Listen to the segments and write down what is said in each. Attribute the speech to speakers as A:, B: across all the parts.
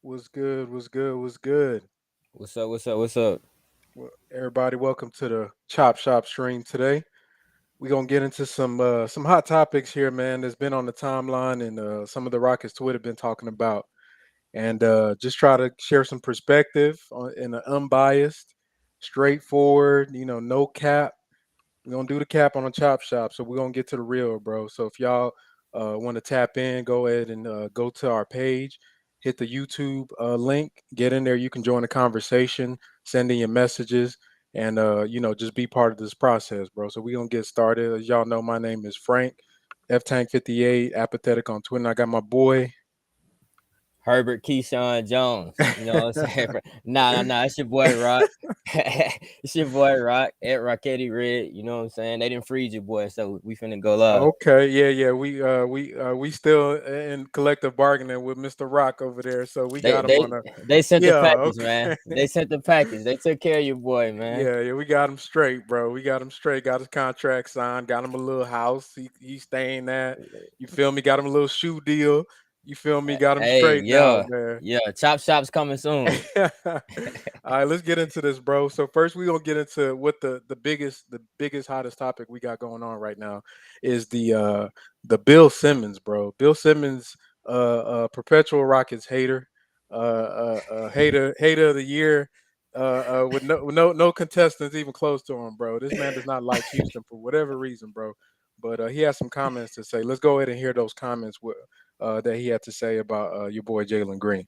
A: What's good? What's good? What's good?
B: What's up? What's up? What's up?
A: Well, everybody, welcome to the Chop Shop stream today. We're gonna get into some hot topics here, man. That's been on the timeline and some of the Rockets Twitter been talking about, and just try to share some perspective in an unbiased, straightforward, no cap. We're gonna do the cap on a chop shop, so we're gonna get to the real, bro. So if y'all want to tap in, go ahead and go to our page, hit the YouTube link, get in there. You can join the conversation, send in your messages, and just be part of this process, bro. So we're gonna get started. As y'all know, my name is Frank, F Tank 58, apathetic on Twitter. And I got my boy.
B: Herbert Keyshawn Jones. You know what I'm saying? Nah. It's your boy Rock. It's your boy Rock at Rocketti Red. You know what I'm saying? They didn't freeze your boy, so we finna go live.
A: Okay, yeah. We still in collective bargaining with Mr. Rock over there, so we
B: They
A: got him on
B: they
A: a
B: they sent the
A: yeah.
B: package, man.
A: Okay.
B: They sent the package. They took care of your boy, man.
A: Yeah, we got him straight, bro. We got him straight. Got his contract signed. Got him a little house. He's staying at. You feel me? Got him a little shoe deal. You feel me? Got him
B: Hey,
A: straight now,
B: yeah,
A: man.
B: yeah. Chop shop's coming soon.
A: All right, let's get into this, bro. So first, we gonna get into what the biggest hottest topic we got going on right now is the Bill Simmons, bro. Bill Simmons, perpetual Rockets hater, hater of the year, with no contestants even close to him, bro. This man does not like Houston for whatever reason, bro. But he has some comments to say. Let's go ahead and hear those comments that he had to say about your boy Jalen Green.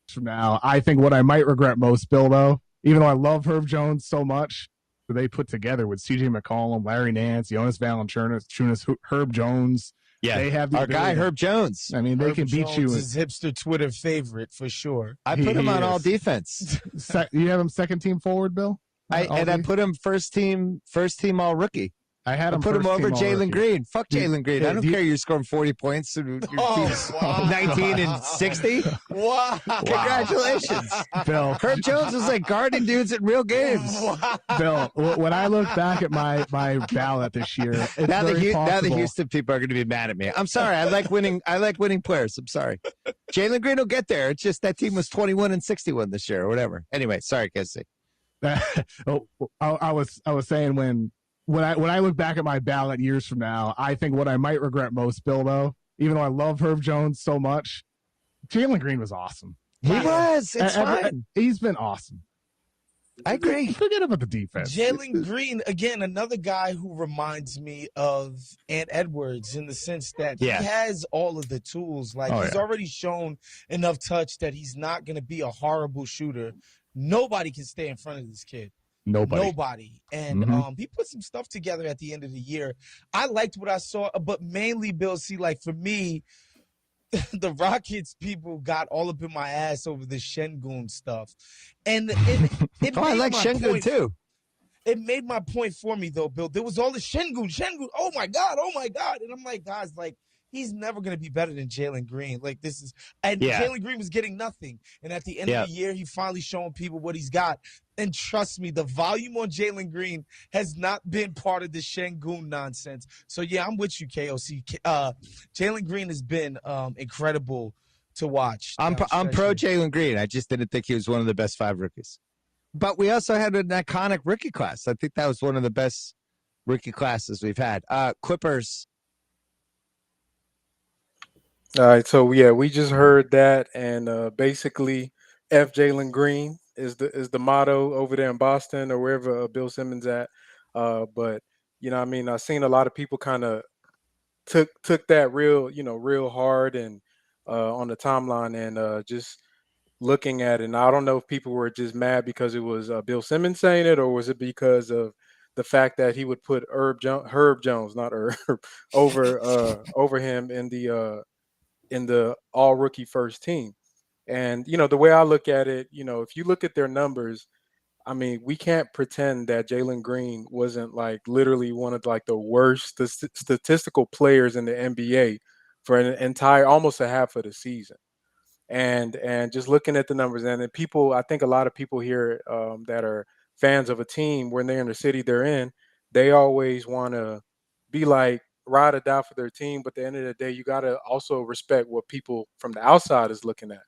C: From now, I think what I might regret most, Bill, though, even though I love Herb Jones so much, that they put together with CJ McCollum, Larry Nance, Jonas Valanciunas, Herb Jones.
D: Yeah,
C: they have the
D: our guy
C: ability.
D: Herb Jones.
C: I mean, they
E: Herb
C: can beat
E: Jones
C: you.
E: is hipster Twitter favorite for sure.
D: I put him
C: He
D: on all
C: is.
D: defense.
C: You have him second team forward, Bill?
D: I put him first team all rookie.
C: I had
D: I
C: him
D: put him
C: first
D: over
C: team all
D: Jalen
C: rookie.
D: Green. Fuck Jalen Green. I don't care you're scoring 40 points and your team's
E: wow.
D: 19 and 60.
E: Wow.
D: Congratulations.
C: Bill.
D: Herb Jones was like guarding dudes in real games.
E: Wow.
C: Bill, when I look back at my ballot this year, it's
D: Now the
C: possible.
D: Houston people are going to be mad at me. I'm sorry. I like winning players. I'm sorry. Jalen Green will get there. It's just that team was 21 and 61 this year or whatever. Anyway, sorry, Casey.
C: I was saying when I look back at my ballot years from now, I think what I might regret most, Bill, though, even though I love Herb Jones so much, Jalen Green was awesome.
D: He was. It's fine.
C: He's been awesome.
D: I agree.
C: Forget about the defense.
E: Jalen Green, again, another guy who reminds me of Ant Edwards in the sense that he has all of the tools. Like he's already shown enough touch that he's not going to be a horrible shooter. Nobody can stay in front of this kid. Nobody. And he put some stuff together at the end of the year. I liked what I saw, but mainly, Bill, see, like for me, the Rockets people got all up in my ass over the Şengün stuff. And it
D: I like Şengün too.
E: It made my point for me, though, Bill. There was all the Şengün. Oh, my God. And I'm like, guys, like, he's never going to be better than Jalen Green. Like, this is – and Jalen Green was getting nothing. And at the end of the year, he finally showing people what he's got. And trust me, the volume on Jalen Green has not been part of the Şengün nonsense. So, yeah, I'm with you, KOC. Jalen Green has been incredible to watch.
D: I'm pro Jalen Green. I just didn't think he was one of the best 5 rookies. But we also had an iconic rookie class. I think that was one of the best rookie classes we've had. Clippers.
A: All right, so yeah, we just heard that, and basically, F Jalen Green is the motto over there in Boston or wherever Bill Simmons at. But I mean, I've seen a lot of people kind of took that real hard and on the timeline and just looking at it. And I don't know if people were just mad because it was Bill Simmons saying it, or was it because of the fact that he would put Herb Jones, not Herb, over him in the all rookie first team. And the way I look at it, if you look at their numbers, I mean, we can't pretend that Jalen Green wasn't like literally one of like the worst statistical players in the NBA for an entire almost a half of the season. And just looking at the numbers, and then people, I think a lot of people here that are fans of a team when they're in the city they're in, they always want to be like ride or die for their team. But at the end of the day, you got to also respect what people from the outside is looking at.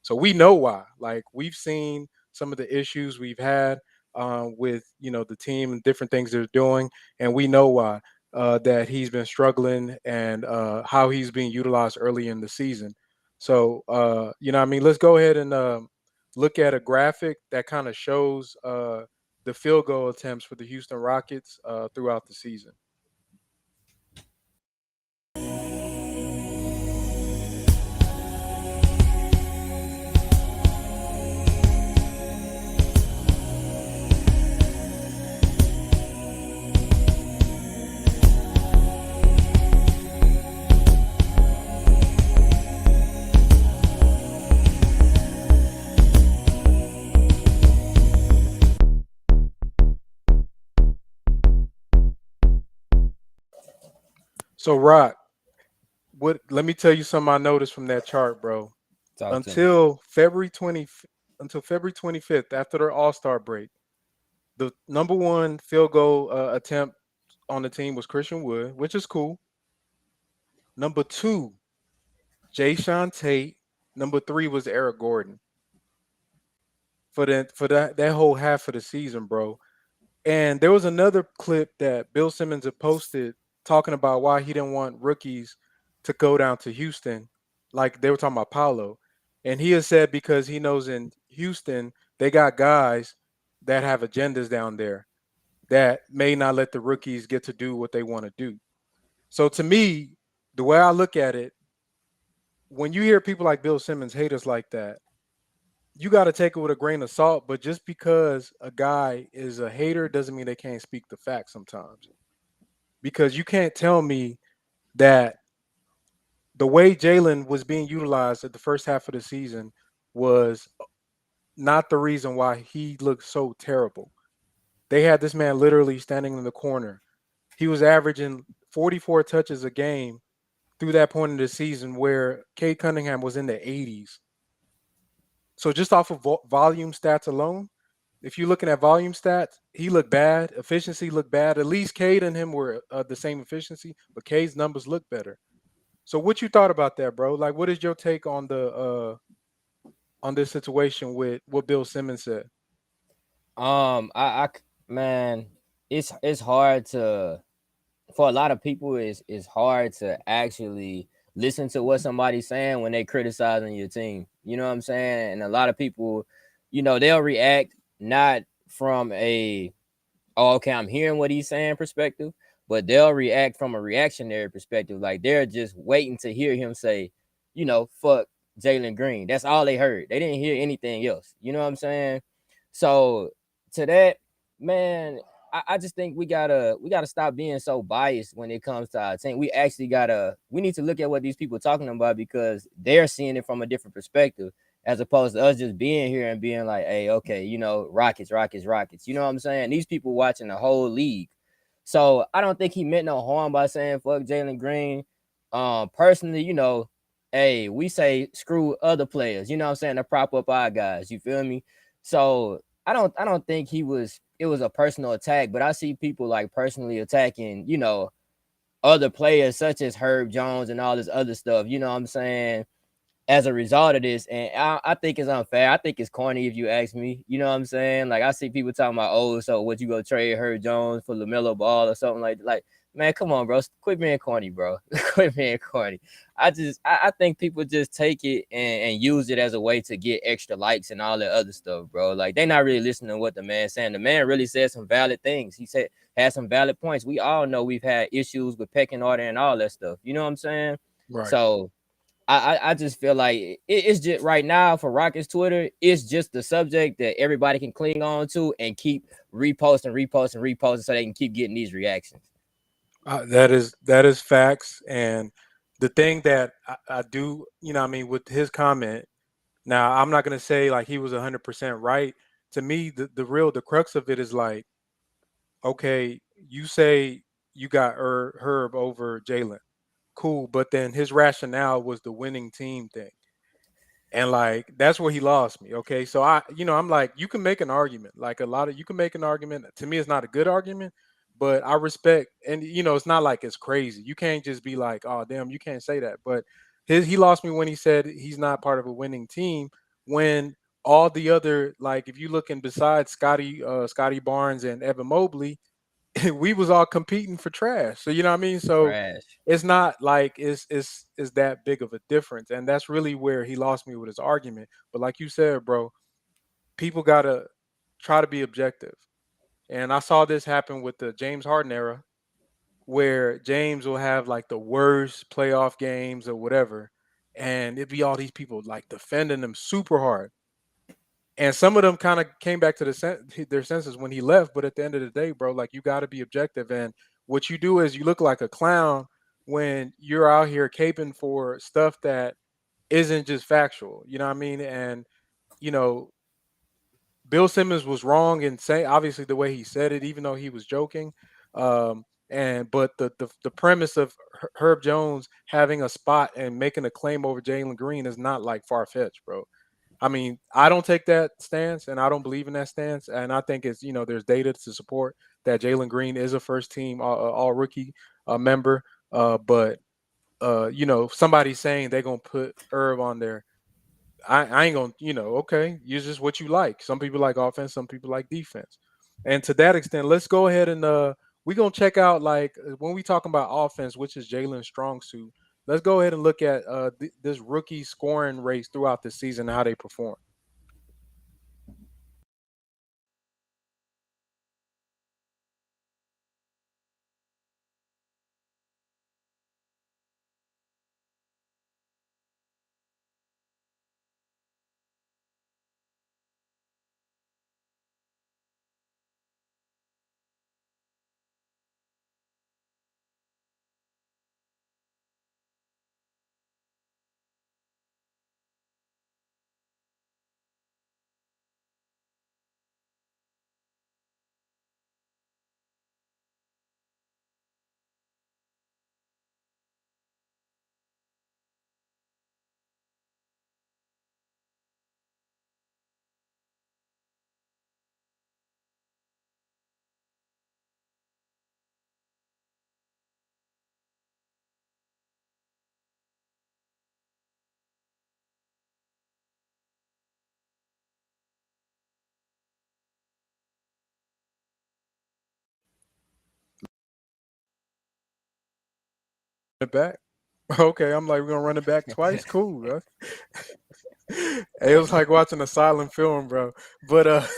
A: So we know why. Like we've seen some of the issues we've had with the team and different things they're doing, and we know why that he's been struggling and how he's being utilized early in the season. So I mean, let's go ahead and look at a graphic that kind of shows the field goal attempts for the Houston Rockets throughout the season. So, Rock, what? Let me tell you something I noticed from that chart, bro.
B: Talk to me.
A: Until February 20, until February 25th, after their All Star break, the number one field goal attempt on the team was Christian Wood, which is cool. Number two, Jay Sean Tate. Number three was Eric Gordon for that whole half of the season, bro. And there was another clip that Bill Simmons had posted talking about why he didn't want rookies to go down to Houston, like they were talking about Paolo. And he has said because he knows in Houston they got guys that have agendas down there that may not let the rookies get to do what they want to do. So to me, the way I look at it, when you hear people like Bill Simmons hate us like that, you got to take it with a grain of salt. But just because a guy is a hater doesn't mean they can't speak the facts sometimes. Because you can't tell me that the way Jalen was being utilized at the first half of the season was not the reason why he looked so terrible. They had this man literally standing in the corner. He was averaging 44 touches a game through that point in the season where Cade Cunningham was in the 80s. So just off of volume stats alone, if you're looking at volume stats, he looked bad. Efficiency looked bad. At least Cade and him were the same efficiency, but Cade's numbers look better. So what you thought about that, bro? Like, what is your take on this situation with what Bill Simmons said?
B: Man, it's hard to, for a lot of people, it's hard to actually listen to what somebody's saying when they criticizing your team. You know what I'm saying? And a lot of people, they'll react not from a, oh, okay, I'm hearing what he's saying perspective, but they'll react from a reactionary perspective. Like they're just waiting to hear him say, fuck Jalen Green. That's all they heard. They didn't hear anything else. You know what I'm saying? So to that, man, I just think we gotta stop being so biased when it comes to our team. We need to look at what these people are talking about because they're seeing it from a different perspective, as opposed to us just being here and being like, hey, okay, Rockets, Rockets, Rockets. You know what I'm saying? These people watching the whole league. So I don't think he meant no harm by saying fuck Jalen Green. Personally, hey, we say screw other players, you know what I'm saying, to prop up our guys. You feel me? So I don't think it was a personal attack, but I see people like personally attacking, other players such as Herb Jones and all this other stuff, you know what I'm saying, as a result of this. And I think it's unfair. I think it's corny if you ask me. You know what I'm saying? Like I see people talking about, oh, so would you go trade Herb Jones for LaMelo Ball or something like that? Like, man, come on, bro. Quit being corny, bro. Quit being corny. I think people just take it and use it as a way to get extra likes and all that other stuff, bro. Like they're not really listening to what the man's saying. The man really said some valid things. He had some valid points. We all know we've had issues with pecking order and all that stuff. You know what I'm saying?
A: Right.
B: So I just feel like it's just right now for Rockets Twitter, it's just the subject that everybody can cling on to and keep reposting so they can keep getting these reactions.
A: That is facts. And the thing that I do, I mean, with his comment, now I'm not gonna say like he was 100% right. To me, the crux of it is like, okay, you say you got Herb over Jalen, cool, but then his rationale was the winning team thing. And like that's where he lost me. Okay. So I'm like, you can make an argument. Like you can make an argument. To me, it's not a good argument, but I respect and it's not like it's crazy. You can't just be like, oh damn, you can't say that. But he lost me when he said he's not part of a winning team when all the other, like if you looking besides Scotty Barnes and Evan Mobley, we was all competing for trash. So you know what I mean? So
B: Trash.
A: it's not like it's that big of a difference. And that's really where he lost me with his argument. But like you said, bro, people gotta try to be objective. And I saw this happen with the James Harden era where James will have like the worst playoff games or whatever. And it'd be all these people like defending him super hard. And some of them kind of came back to their senses when he left. But at the end of the day, bro, like you got to be objective. And what you do is you look like a clown when you're out here caping for stuff that isn't just factual. You know what I mean? And you know, Bill Simmons was wrong in saying obviously the way he said it, even though he was joking. But the premise of Herb Jones having a spot and making a claim over Jalen Green is not like far fetched, bro. I mean, I don't take that stance, and I don't believe in that stance. And I think it's there's data to support that Jalen Green is a first team all rookie member. But somebody saying they're gonna put Herb on there, I ain't gonna, okay, it's just what you like. Some people like offense, some people like defense. And to that extent, let's go ahead and we're gonna check out like when we talking about offense, which is Jalen's strong suit. Let's go ahead and look at this rookie scoring race throughout the season and how they perform. It back. Okay, I'm like, we're gonna run it back twice. Cool, bro. It was like watching a silent film, bro. But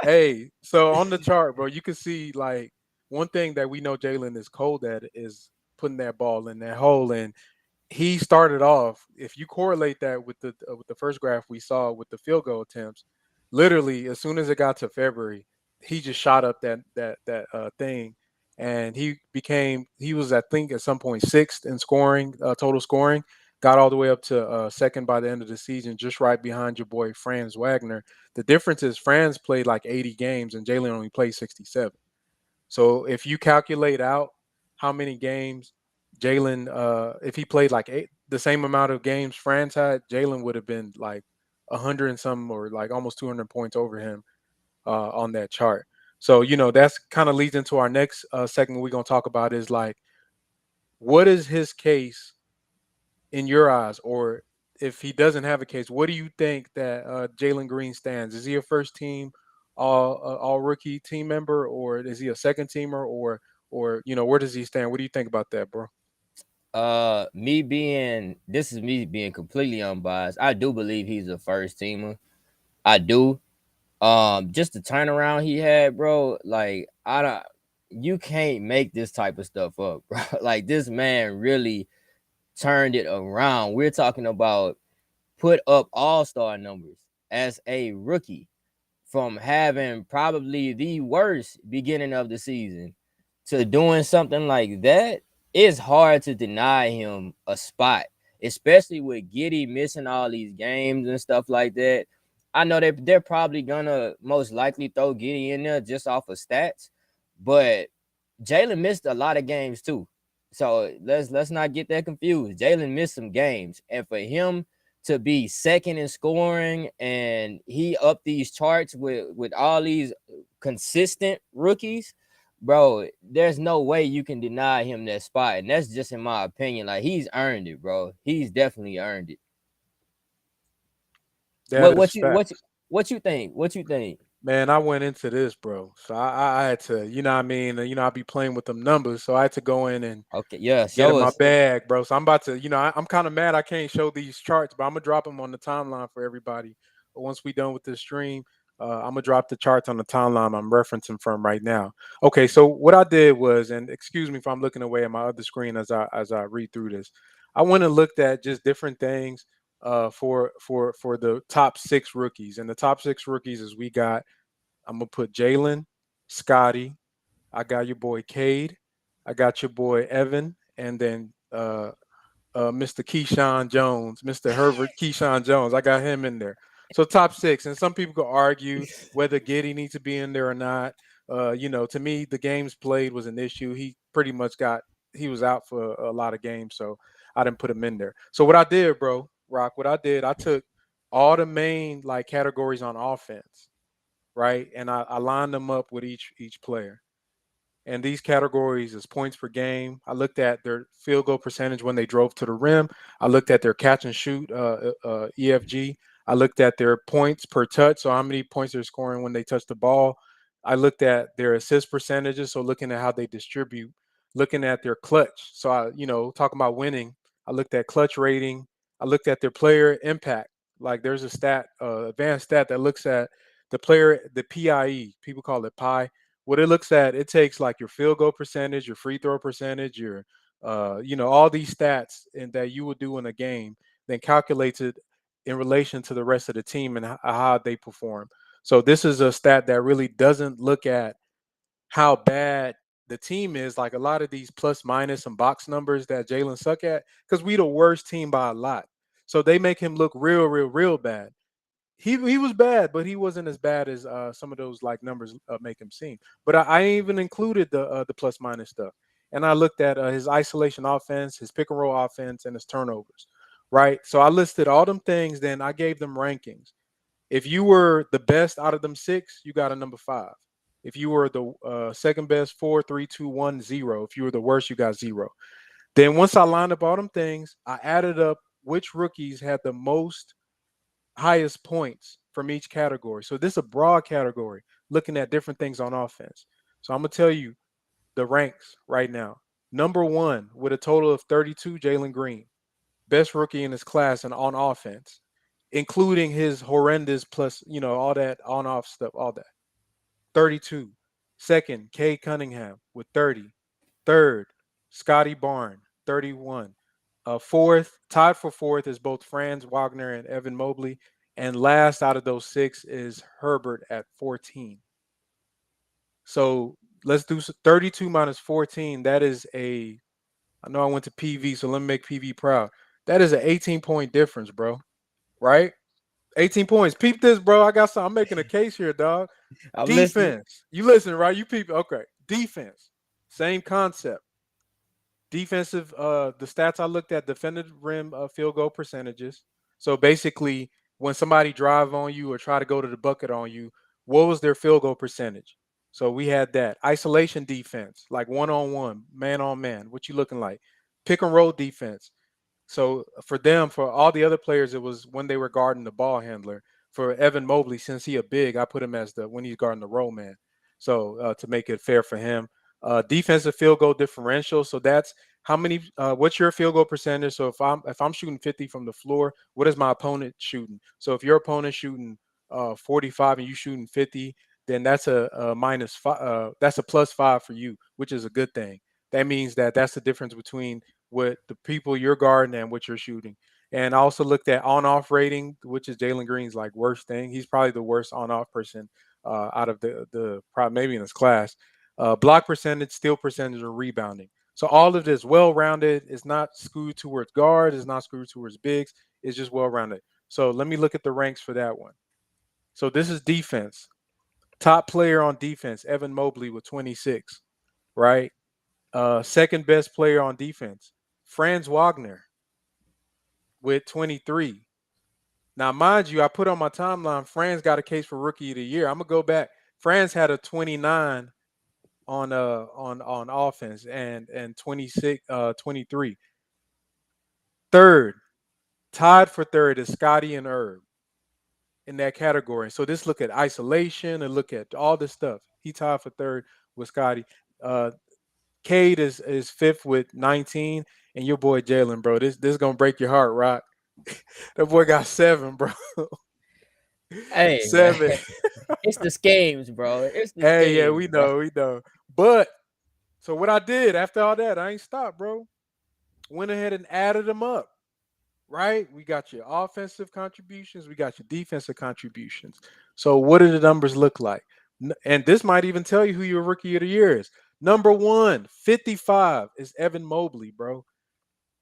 A: hey, so on the chart, bro, you can see like one thing that we know Jalen is cold at is putting that ball in that hole. And he started off. If you correlate that with the first graph we saw with the field goal attempts, literally as soon as it got to February, he just shot up that thing, and he was I think at some point sixth in scoring, total scoring. Got all the way up to second by the end of the season, just right behind your boy Franz Wagner. The difference is Franz played like 80 games and Jalen only played 67. So if you calculate out how many games Jalen, if he played like the same amount of games Franz had, Jalen would have been like 100 and some or like almost 200 points over him on that chart. So that's kind of leads into our next segment we're gonna talk about is like what is his case in your eyes, or if he doesn't have a case, what do you think that Jalen Green stands? Is he a first team all rookie team member, or is he a second teamer, or where does he stand? What do you think about that, bro?
B: This is me being completely unbiased. I do believe he's a first teamer. I do. Just the turnaround he had, bro. Like I don't, you can't make this type of stuff up, bro. Like this man really turned it around. We're talking about put up all-star numbers as a rookie from having probably the worst beginning of the season to doing something like that. It's hard to deny him a spot, especially with Giddey missing all these games and stuff like that. I know they're probably gonna most likely throw Giddey in there just off of stats, but Jalen missed a lot of games too. So let's not get that confused. Jalen missed some games, and for him to be second in scoring and he up these charts with all these consistent rookies, bro, there's no way you can deny him that spot. And that's just in my opinion. Like, he's earned it, bro. He's definitely earned it.
A: That is
B: What you think? What you think?
A: Man, I went into this, bro. So I had to, you know what I mean? I'd be playing with them numbers. So I had to go in and
B: Okay, yeah,
A: get in
B: show
A: my
B: us.
A: bag, bro. So I'm about to, I'm kind of mad I can't show these charts, but I'm gonna drop them on the timeline for everybody. But once we done with this stream, I'm gonna drop the charts on the timeline I'm referencing from right now. Okay, so what I did was, and excuse me if I'm looking away at my other screen as I read through this, I went and looked at just different things for the top 6 rookies. And the top 6 rookies is we got. I'm gonna put Jalen, Scotty. I got your boy Cade. I got your boy Evan, and then Mr. Keyshawn Jones, Mr. Herbert Keyshawn Jones. I got him in there. So top 6, and some people could argue whether Giddey needs to be in there or not. To me, the games played was an issue. He pretty much he was out for a lot of games, so I didn't put him in there. So what I did, bro, Rock, I took all the main like categories on offense, right, and I lined them up with each player. And these categories is points per game. I looked at their field goal percentage when they drove to the rim. I looked at their catch and shoot EFG. I looked at their points per touch, so how many points they're scoring when they touch the ball. I looked at their assist percentages, so looking at how they distribute. Looking at their clutch, so talking about winning. I looked at clutch rating. I looked at their player impact. Like there's a advanced stat that looks at the player, the PIE. People call it pi. What it looks at, it takes like your field goal percentage, your free throw percentage, your all these stats that you would do in a game, then calculates it in relation to the rest of the team and how they perform. So this is a stat that really doesn't look at how bad the team is, like a lot of these plus minus and box numbers that Jalen suck at, because we the worst team by a lot. So they make him look real, real, real bad. He was bad, but he wasn't as bad as some of those like numbers make him seem. But I even included the plus minus stuff, and I looked at his isolation offense, his pick and roll offense, and his turnovers. Right. So I listed all them things. Then I gave them rankings. If you were the best out of them 6, you got a number 5. If you were the second best, 4, 3, 2, 1, 0. If you were the worst, you got 0. Then once I lined up all them things, I added up which rookies had the most highest points from each category. So this is a broad category looking at different things on offense. So I'm going to tell you the ranks right now. Number 1 with a total of 32, Jalen Green. Best rookie in his class and on offense, including his horrendous plus, all that on-off stuff, all that. 32. Second, Kay Cunningham with 30. Third, Scotty Barn, 31. Fourth, tied for fourth is both Franz Wagner and Evan Mobley. And last out of those 6 is Herbert at 14. So let's do 32 minus 14. That is I know I went to PV, so let me make PV proud. That is an 18-point difference, bro. Right? 18 points. Peep this, bro. I'm making a case here, dog.
B: I'm
A: Defense.
B: listening.
A: You listen, right? You peep. Okay. Defense. Same concept. Defensive, the stats I looked at, defended rim field goal percentages. So basically, when somebody drive on you or try to go to the bucket on you, what was their field goal percentage? So we had that. Isolation defense, like one-on-one, man-on-man. What you looking like? Pick and roll defense. So for all the other players, it was when they were guarding the ball handler. For Evan Mobley, since he a big, I put him as when he's guarding the roll man. So to make it fair for him, defensive field goal differential. So that's how many. What's your field goal percentage? So if I'm shooting 50 from the floor, what is my opponent shooting? So if your opponent shooting 45 and you shooting 50, then that's a -5. That's a +5 for you, which is a good thing. That means that's the difference between with the people you're guarding and what you're shooting. And I also looked at on-off rating, which is Jalen Green's like worst thing. He's probably the worst on-off person out of the probably maybe in his class. Block percentage, steal percentage, or rebounding. So all of this well-rounded. It's not skewed towards guards. It's not skewed towards bigs. It's just well-rounded. So let me look at the ranks for that one. So this is defense. Top player on defense, Evan Mobley with 26, right? Second best player on defense, Franz Wagner with 23. Now, mind you, I put on my timeline, Franz got a case for rookie of the year. I'm gonna go back. Franz had a 29 on offense and 26 23. Third, tied for third is Scotty and Herb in that category. So this look at isolation and look at all this stuff. He tied for third with Scotty. Cade is fifth with 19, and your boy Jalen, bro. This gonna break your heart, Rock. That boy got 7, bro.
B: Hey,
A: 7.
B: man. It's the schemes, bro. It's the
A: Hey, yeah,
B: schemes,
A: we
B: bro.
A: know. But so what I did after all that, I ain't stopped, bro. Went ahead and added them up. Right? We got your offensive contributions, we got your defensive contributions. So what do the numbers look like? And this might even tell you who your rookie of the year is. Number 1, 55 is Evan Mobley, bro.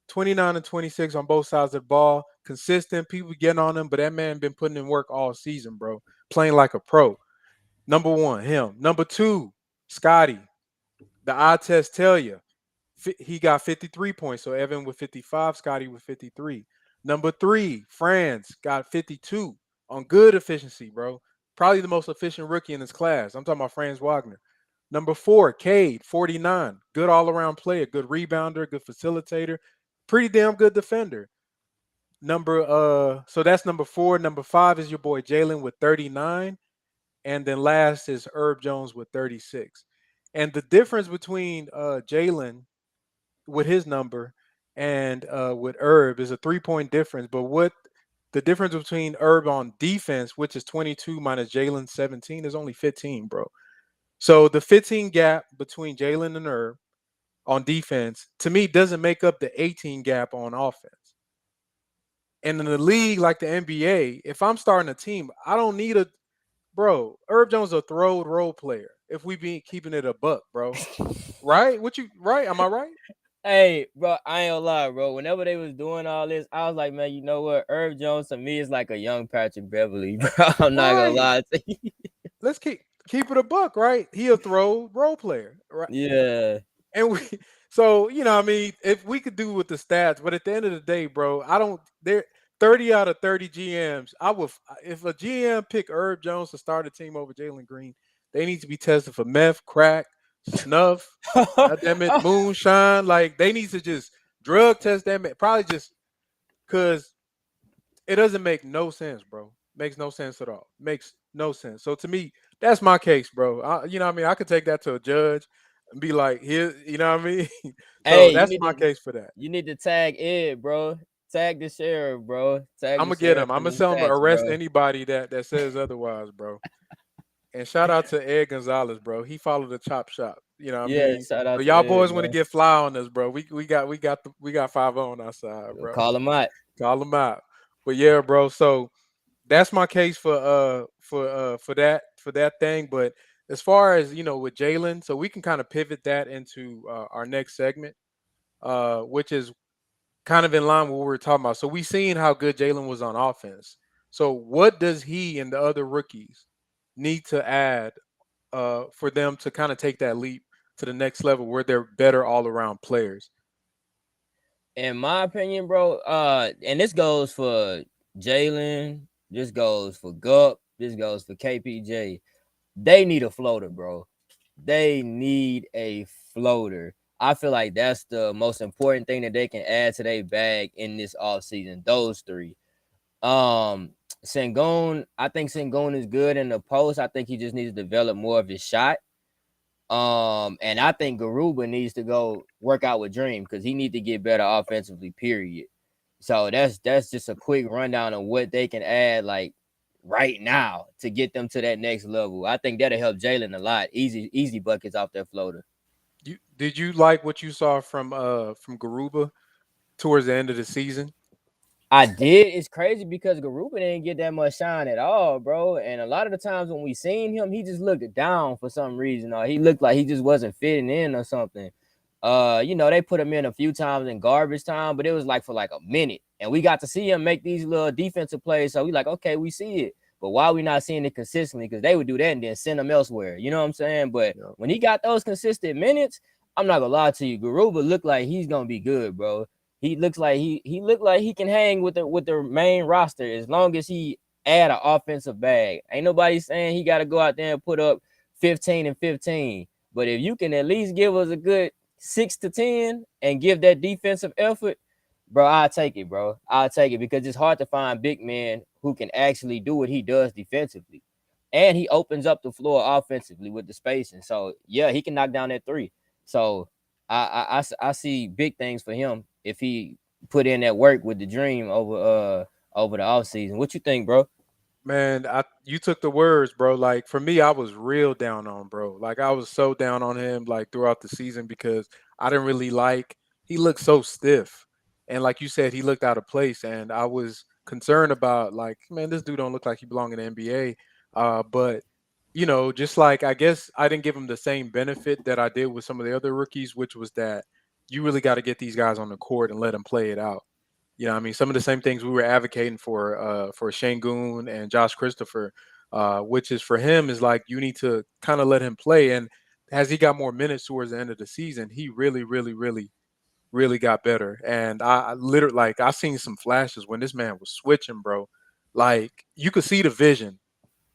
A: 29 and 26 on both sides of the ball. Consistent. People getting on him, but that man been putting in work all season, bro. Playing like a pro. Number 1, him. Number 2, Scotty. The eye test tell you. He got 53 points. So Evan with 55, Scotty with 53. Number 3, Franz got 52 on good efficiency, bro. Probably the most efficient rookie in his class. I'm talking about Franz Wagner. Number 4, Cade, 49. Good all-around player, good rebounder, good facilitator, pretty damn good defender. So that's number 4. Number 5 is your boy Jalen with 39. And then last is Herb Jones with 36. And the difference between Jalen with his number and with Herb is a 3-point difference. But what the difference between Herb on defense, which is 22 minus Jalen 17, is only 15, bro. So the 15 gap between Jalen and Herb on defense, to me, doesn't make up the 18 gap on offense. And in a league like the NBA, if I'm starting a team, I don't need Herb Jones is a role player. If we be keeping it a buck, bro. Right? Right? Am I right?
B: Hey, bro, I ain't gonna lie, bro. Whenever they was doing all this, I was like, man, you know what? Herb Jones to me is like a young Patrick Beverly, bro. I'm not gonna lie to you.
A: Let's keep it a buck, right? He a role player, right?
B: Yeah.
A: And so I mean, if we could do with the stats, but at the end of the day, bro, there 30 out of 30 GMs, if a GM pick Herb Jones to start a team over Jalen Green, they need to be tested for meth, crack, snuff, goddamn it, moonshine. Like they need to just drug test that man. Probably just because it doesn't make no sense, bro. Makes no sense at all. Makes no sense. So to me, that's my case, bro. You know what I mean? I could take that to a judge and be like, here, you know what I mean? So
B: Hey,
A: that's my case for that.
B: You need to tag Ed, bro. Tag the sheriff, bro. Tag
A: I'm
B: the
A: gonna get
B: sheriff
A: him. I'm
B: in
A: gonna
B: these
A: tell him to
B: chats,
A: arrest
B: bro.
A: anybody that says otherwise, bro. And shout out to Ed Gonzalez, bro. He followed the chop shop. You know what I
B: Yeah,
A: mean?
B: shout
A: So
B: out to
A: y'all
B: Ed,
A: boys want to
B: bro.
A: get fly on us, bro. We got 5 on our side, bro.
B: Call him out.
A: Call them out. But yeah, bro. So that's my case for that thing. But as far as with Jalen, so we can kind of pivot that into our next segment, which is kind of in line with what we were talking about. So we seen how good Jalen was on offense. So what does he and the other rookies need to add for them to kind of take that leap to the next level where they're better all around players?
B: In my opinion, bro, and this goes for Jalen, this goes for Gup, this goes for KPJ. They need a floater, bro. They need a floater. I feel like that's the most important thing that they can add to their bag in this offseason. Those 3. Sengun, I think Sengun is good in the post. I think he just needs to develop more of his shot. And I think Garuba needs to go work out with Dream because he needs to get better offensively, period. So that's just a quick rundown of what they can add like right now to get them to that next level. I think that'll help Jalen a lot. Easy buckets off that floater.
A: Did you like what you saw from Garuba towards the end of the season?
B: I did. It's crazy because Garuba didn't get that much shine at all, bro. And a lot of the times when we seen him, he just looked down for some reason, or he looked like he just wasn't fitting in or something. They put him in a few times in garbage time, but it was like for like a minute, and we got to see him make these little defensive plays. So we like, okay, we see it, but why we not seeing it consistently? Because they would do that and then send him elsewhere. You know what I'm saying? But when he got those consistent minutes, I'm not gonna lie to you, Garuba looked like he's gonna be good, bro. He looks like he looked like he can hang with the main roster as long as he add an offensive bag. Ain't nobody saying he got to go out there and put up 15 and 15. But if you can at least give us a good 6 to 10 and give that defensive effort, bro, I'll take it, bro. I'll take it because it's hard to find big men who can actually do what he does defensively. And he opens up the floor offensively with the spacing. So, yeah, he can knock down that three. So, I see big things for him if he put in that work with the dream over the offseason. What you think, bro?
A: Man, you took the words, bro. Like for me, I was real down on bro. Like I was so down on him like throughout the season because I didn't really like he looked so stiff. And like you said, he looked out of place. And I was concerned about like, man, this dude don't look like he belong in the NBA. But just like I guess I didn't give him the same benefit that I did with some of the other rookies, which was that you really got to get these guys on the court and let them play it out. I mean, some of the same things we were advocating for Shangoon and Josh Christopher, which is for him is like you need to kind of let him play. And as he got more minutes towards the end of the season, he really, really, really, really got better. And I literally like I seen some flashes when this man was switching, bro. Like you could see the vision.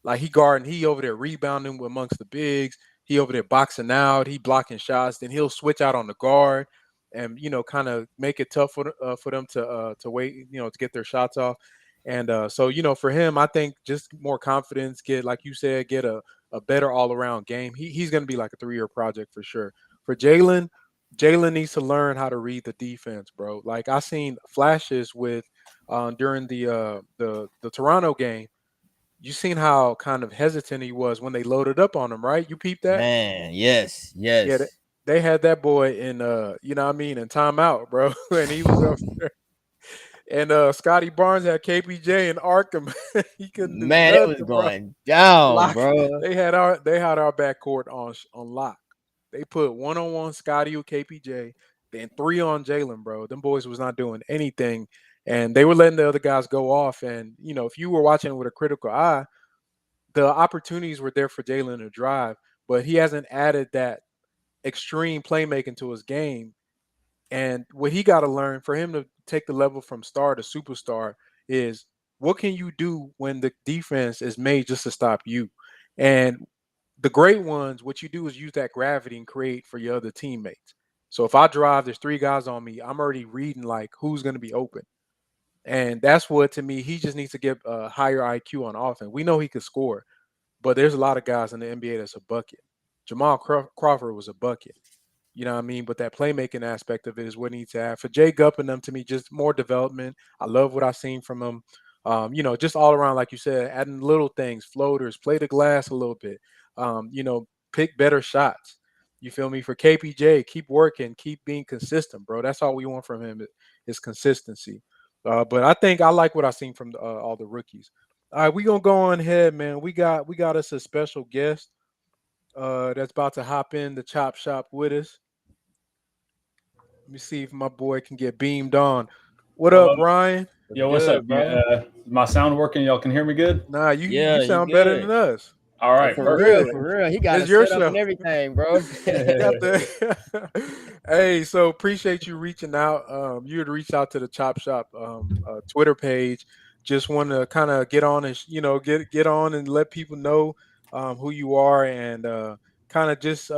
A: Like he over there rebounding amongst the bigs. He over there boxing out. He blocking shots. Then he'll switch out on the guard, and kind of make it tough for them to wait, to get their shots off. And so for him, I think just more confidence, get like you said, get a better all around game. He's going to be like a 3-year project for sure. For Jalen needs to learn how to read the defense, bro. Like I seen flashes with during the Toronto game. You seen how kind of hesitant he was when they loaded up on him, right? You peeped that?
B: Man, yes.
A: Yeah, they had that boy in in timeout, bro. And he was up there. And Scotty Barnes had KPJ and Arkham. He couldn't do
B: Man, it was
A: nothing, bro.
B: going down,
A: Lock.
B: bro.
A: They had our backcourt on lock. They put 1-on-1 Scotty with KPJ, then 3 on Jalen, bro. Them boys was not doing anything. And they were letting the other guys go off. And, if you were watching with a critical eye, the opportunities were there for Jalen to drive, but he hasn't added that extreme playmaking to his game. And what he got to learn for him to take the level from star to superstar is what can you do when the defense is made just to stop you? And the great ones, what you do is use that gravity and create for your other teammates. So if I drive, there's 3 guys on me, I'm already reading like who's going to be open. And that's what, to me, he just needs to get a higher IQ on offense. We know he could score, but there's a lot of guys in the NBA that's a bucket. Jamal Crawford was a bucket. You know what I mean? But that playmaking aspect of it is what he needs to have. For Jay Gupp and them, to me, just more development. I love what I've seen from him. Just all around, like you said, adding little things, floaters, play the glass a little bit, pick better shots. You feel me? For KPJ, keep working, keep being consistent, bro. That's all we want from him is consistency. But I think I like what I've seen from all the rookies. All right, we're gonna go on ahead, man. We got us a special guest that's about to hop in the chop shop with us. Let me see if my boy can get beamed on. What up, Ryan?
F: Yo, what's up?
B: bro?
F: My sound working? Y'all can hear me good?
A: Nah, you
B: Yeah, you
A: sound better than
B: good.
A: us.
F: All right,
B: For
F: perfect.
B: real. He got
A: It's
B: a
A: your
B: setup
A: show.
B: and everything, bro.
A: Got Hey, so appreciate you reaching out. You had reached out to the Chop Shop Twitter page. Just want to kind of get on and get on and let people know who you are and kind of just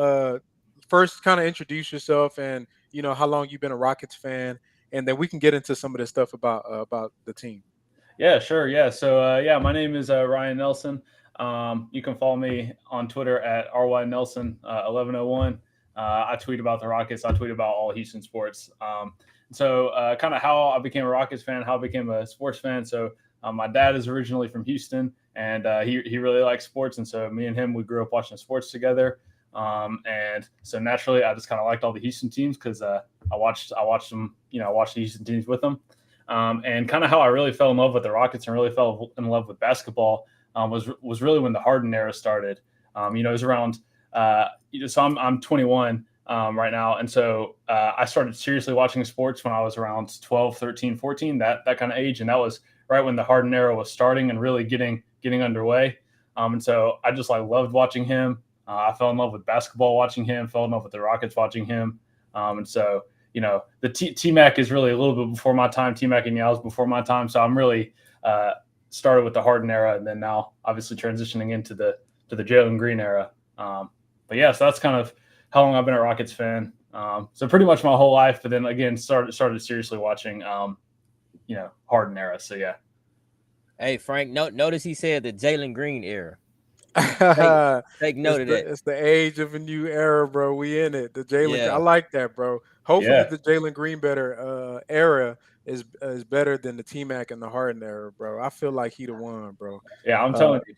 A: first kind of introduce yourself and how long you've been a Rockets fan, and then we can get into some of the stuff about the team.
F: Yeah, sure. Yeah. So, my name is Ryan Nelson. You can follow me on Twitter at RYNelson1101. I tweet about the Rockets. I tweet about all Houston sports. Kind of how I became a Rockets fan, how I became a sports fan. So, my dad is originally from Houston, and he really likes sports. And so, me and him, we grew up watching sports together. And so naturally, I just kind of liked all the Houston teams because I watched them. I watched the Houston teams with them. And kind of how I really fell in love with the Rockets and really fell in love with basketball was really when the Harden era started. It was around. So I'm 21 right now, and so I started seriously watching sports when I was around 12, 13, 14, that kind of age, and that was right when the Harden era was starting and really getting underway. And so I just loved watching him. I fell in love with basketball watching him, fell in love with the Rockets watching him. And so, the T-Mac is really a little bit before my time. T-Mac and Yao is before my time. So I'm really started with the Harden era and then now obviously transitioning into the Jalen Green era. But yeah, so that's kind of how long I've been a Rockets fan. So pretty much my whole life, but then again, started seriously watching, Harden era. So yeah.
B: Hey, Frank, notice he said the Jalen Green era. Take note of that.
A: It's the age of a new era, bro. We in it. The Jalen, I like that, bro. Hopefully, the Jalen Green era is better than the T-Mac and the Harden era, bro. I feel like he the one, bro.
F: Yeah, I'm telling you.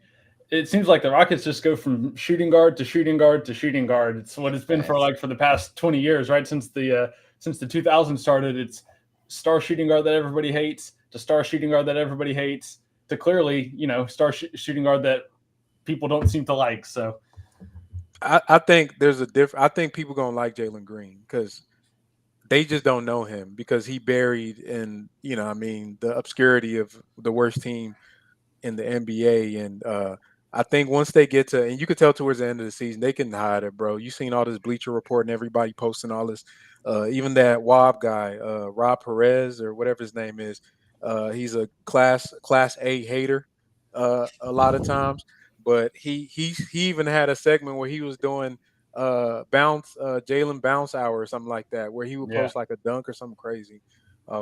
F: It seems like the Rockets just go from shooting guard to shooting guard to shooting guard. It's what it's been for the past 20 years, right? Since the 2000s started, it's star shooting guard that everybody hates to star shooting guard that everybody hates to clearly, star shooting guard that people don't seem to like. So
A: I think there's a different. I think people gonna like Jalen Green because they just don't know him because he buried in the obscurity of the worst team in the NBA. And I think once they get to, and you could tell towards the end of the season, they can hide it, bro. You seen all this Bleacher Report and everybody posting all this. Even that Wob guy, Rob Perez or whatever his name is, he's a class A hater a lot of times. But he even had a segment where he was doing Jalen bounce hour or something like that, where he would post like a dunk or something crazy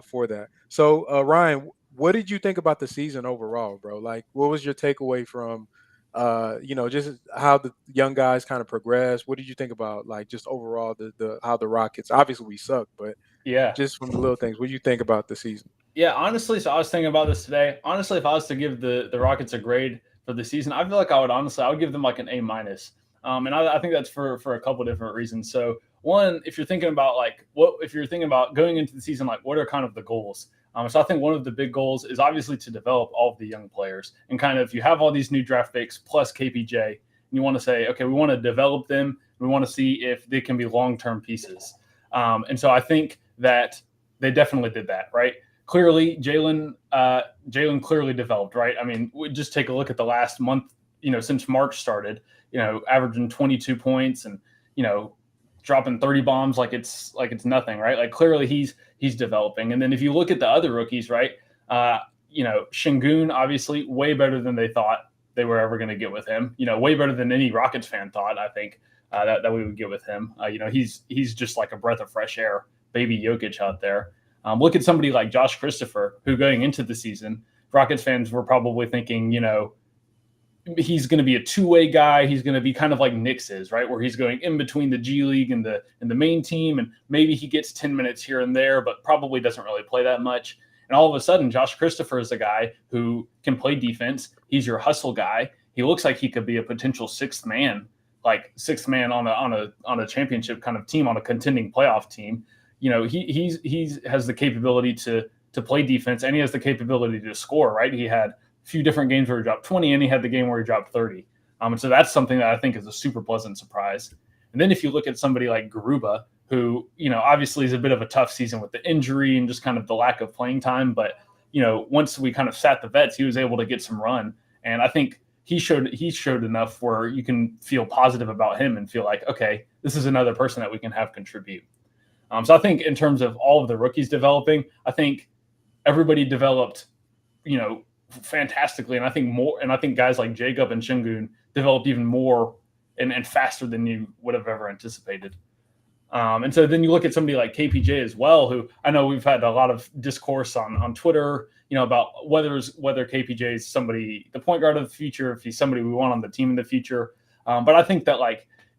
A: for that. So Ryan, what did you think about the season overall, bro? Like, what was your takeaway from just how the young guys kind of progressed? What did you think about just overall the how the Rockets? Obviously we suck, but just from the little things, what do you think about the season?
F: Yeah, honestly, so I was thinking about this today. Honestly, if I was to give the Rockets a grade for the season, I feel like I would give them like an A minus. And I think that's for a couple of different reasons. So one, if you're thinking about going into the season, what are kind of the goals? So I think one of the big goals is obviously to develop all of the young players and kind of, you have all these new draft picks plus KPJ, and you want to say, okay, we want to develop them. We want to see if they can be long-term pieces. And so I think that they definitely did that, right? Clearly, Jalen clearly developed, right? I mean, just take a look at the last month, since March started, averaging 22 points and, dropping 30 bombs like it's nothing, right? Like clearly he's developing. And then if you look at the other rookies, right, Şengün obviously way better than they thought they were ever going to get with him. Way better than any Rockets fan thought, I think, that we would get with him. He's just like a breath of fresh air, baby Jokic out there. Look at somebody like Josh Christopher, who going into the season, Rockets fans were probably thinking, he's going to be a two-way guy. He's going to be kind of like Knicks is, right, where he's going in between the G League and the main team, and maybe he gets 10 minutes here and there, but probably doesn't really play that much. And all of a sudden, Josh Christopher is a guy who can play defense. He's your hustle guy. He looks like he could be a potential sixth man on a championship kind of team, on a contending playoff team. He has the capability to play defense, and he has the capability to score, right? He had few different games where he dropped 20, and he had the game where he dropped 30. And so that's something that I think is a super pleasant surprise. And then if you look at somebody like Garuba, who, obviously is a bit of a tough season with the injury and just kind of the lack of playing time. But, once we kind of sat the vets, he was able to get some run. And I think he showed enough where you can feel positive about him and feel like, okay, this is another person that we can have contribute. So I think in terms of all of the rookies developing, I think everybody developed, fantastically, and I think guys like Jacob and Şengün developed even more and faster than you would have ever anticipated. And so then you look at somebody like KPJ as well, who I know we've had a lot of discourse on Twitter, about whether KPJ is somebody, the point guard of the future, if he's somebody we want on the team in the future. But I think that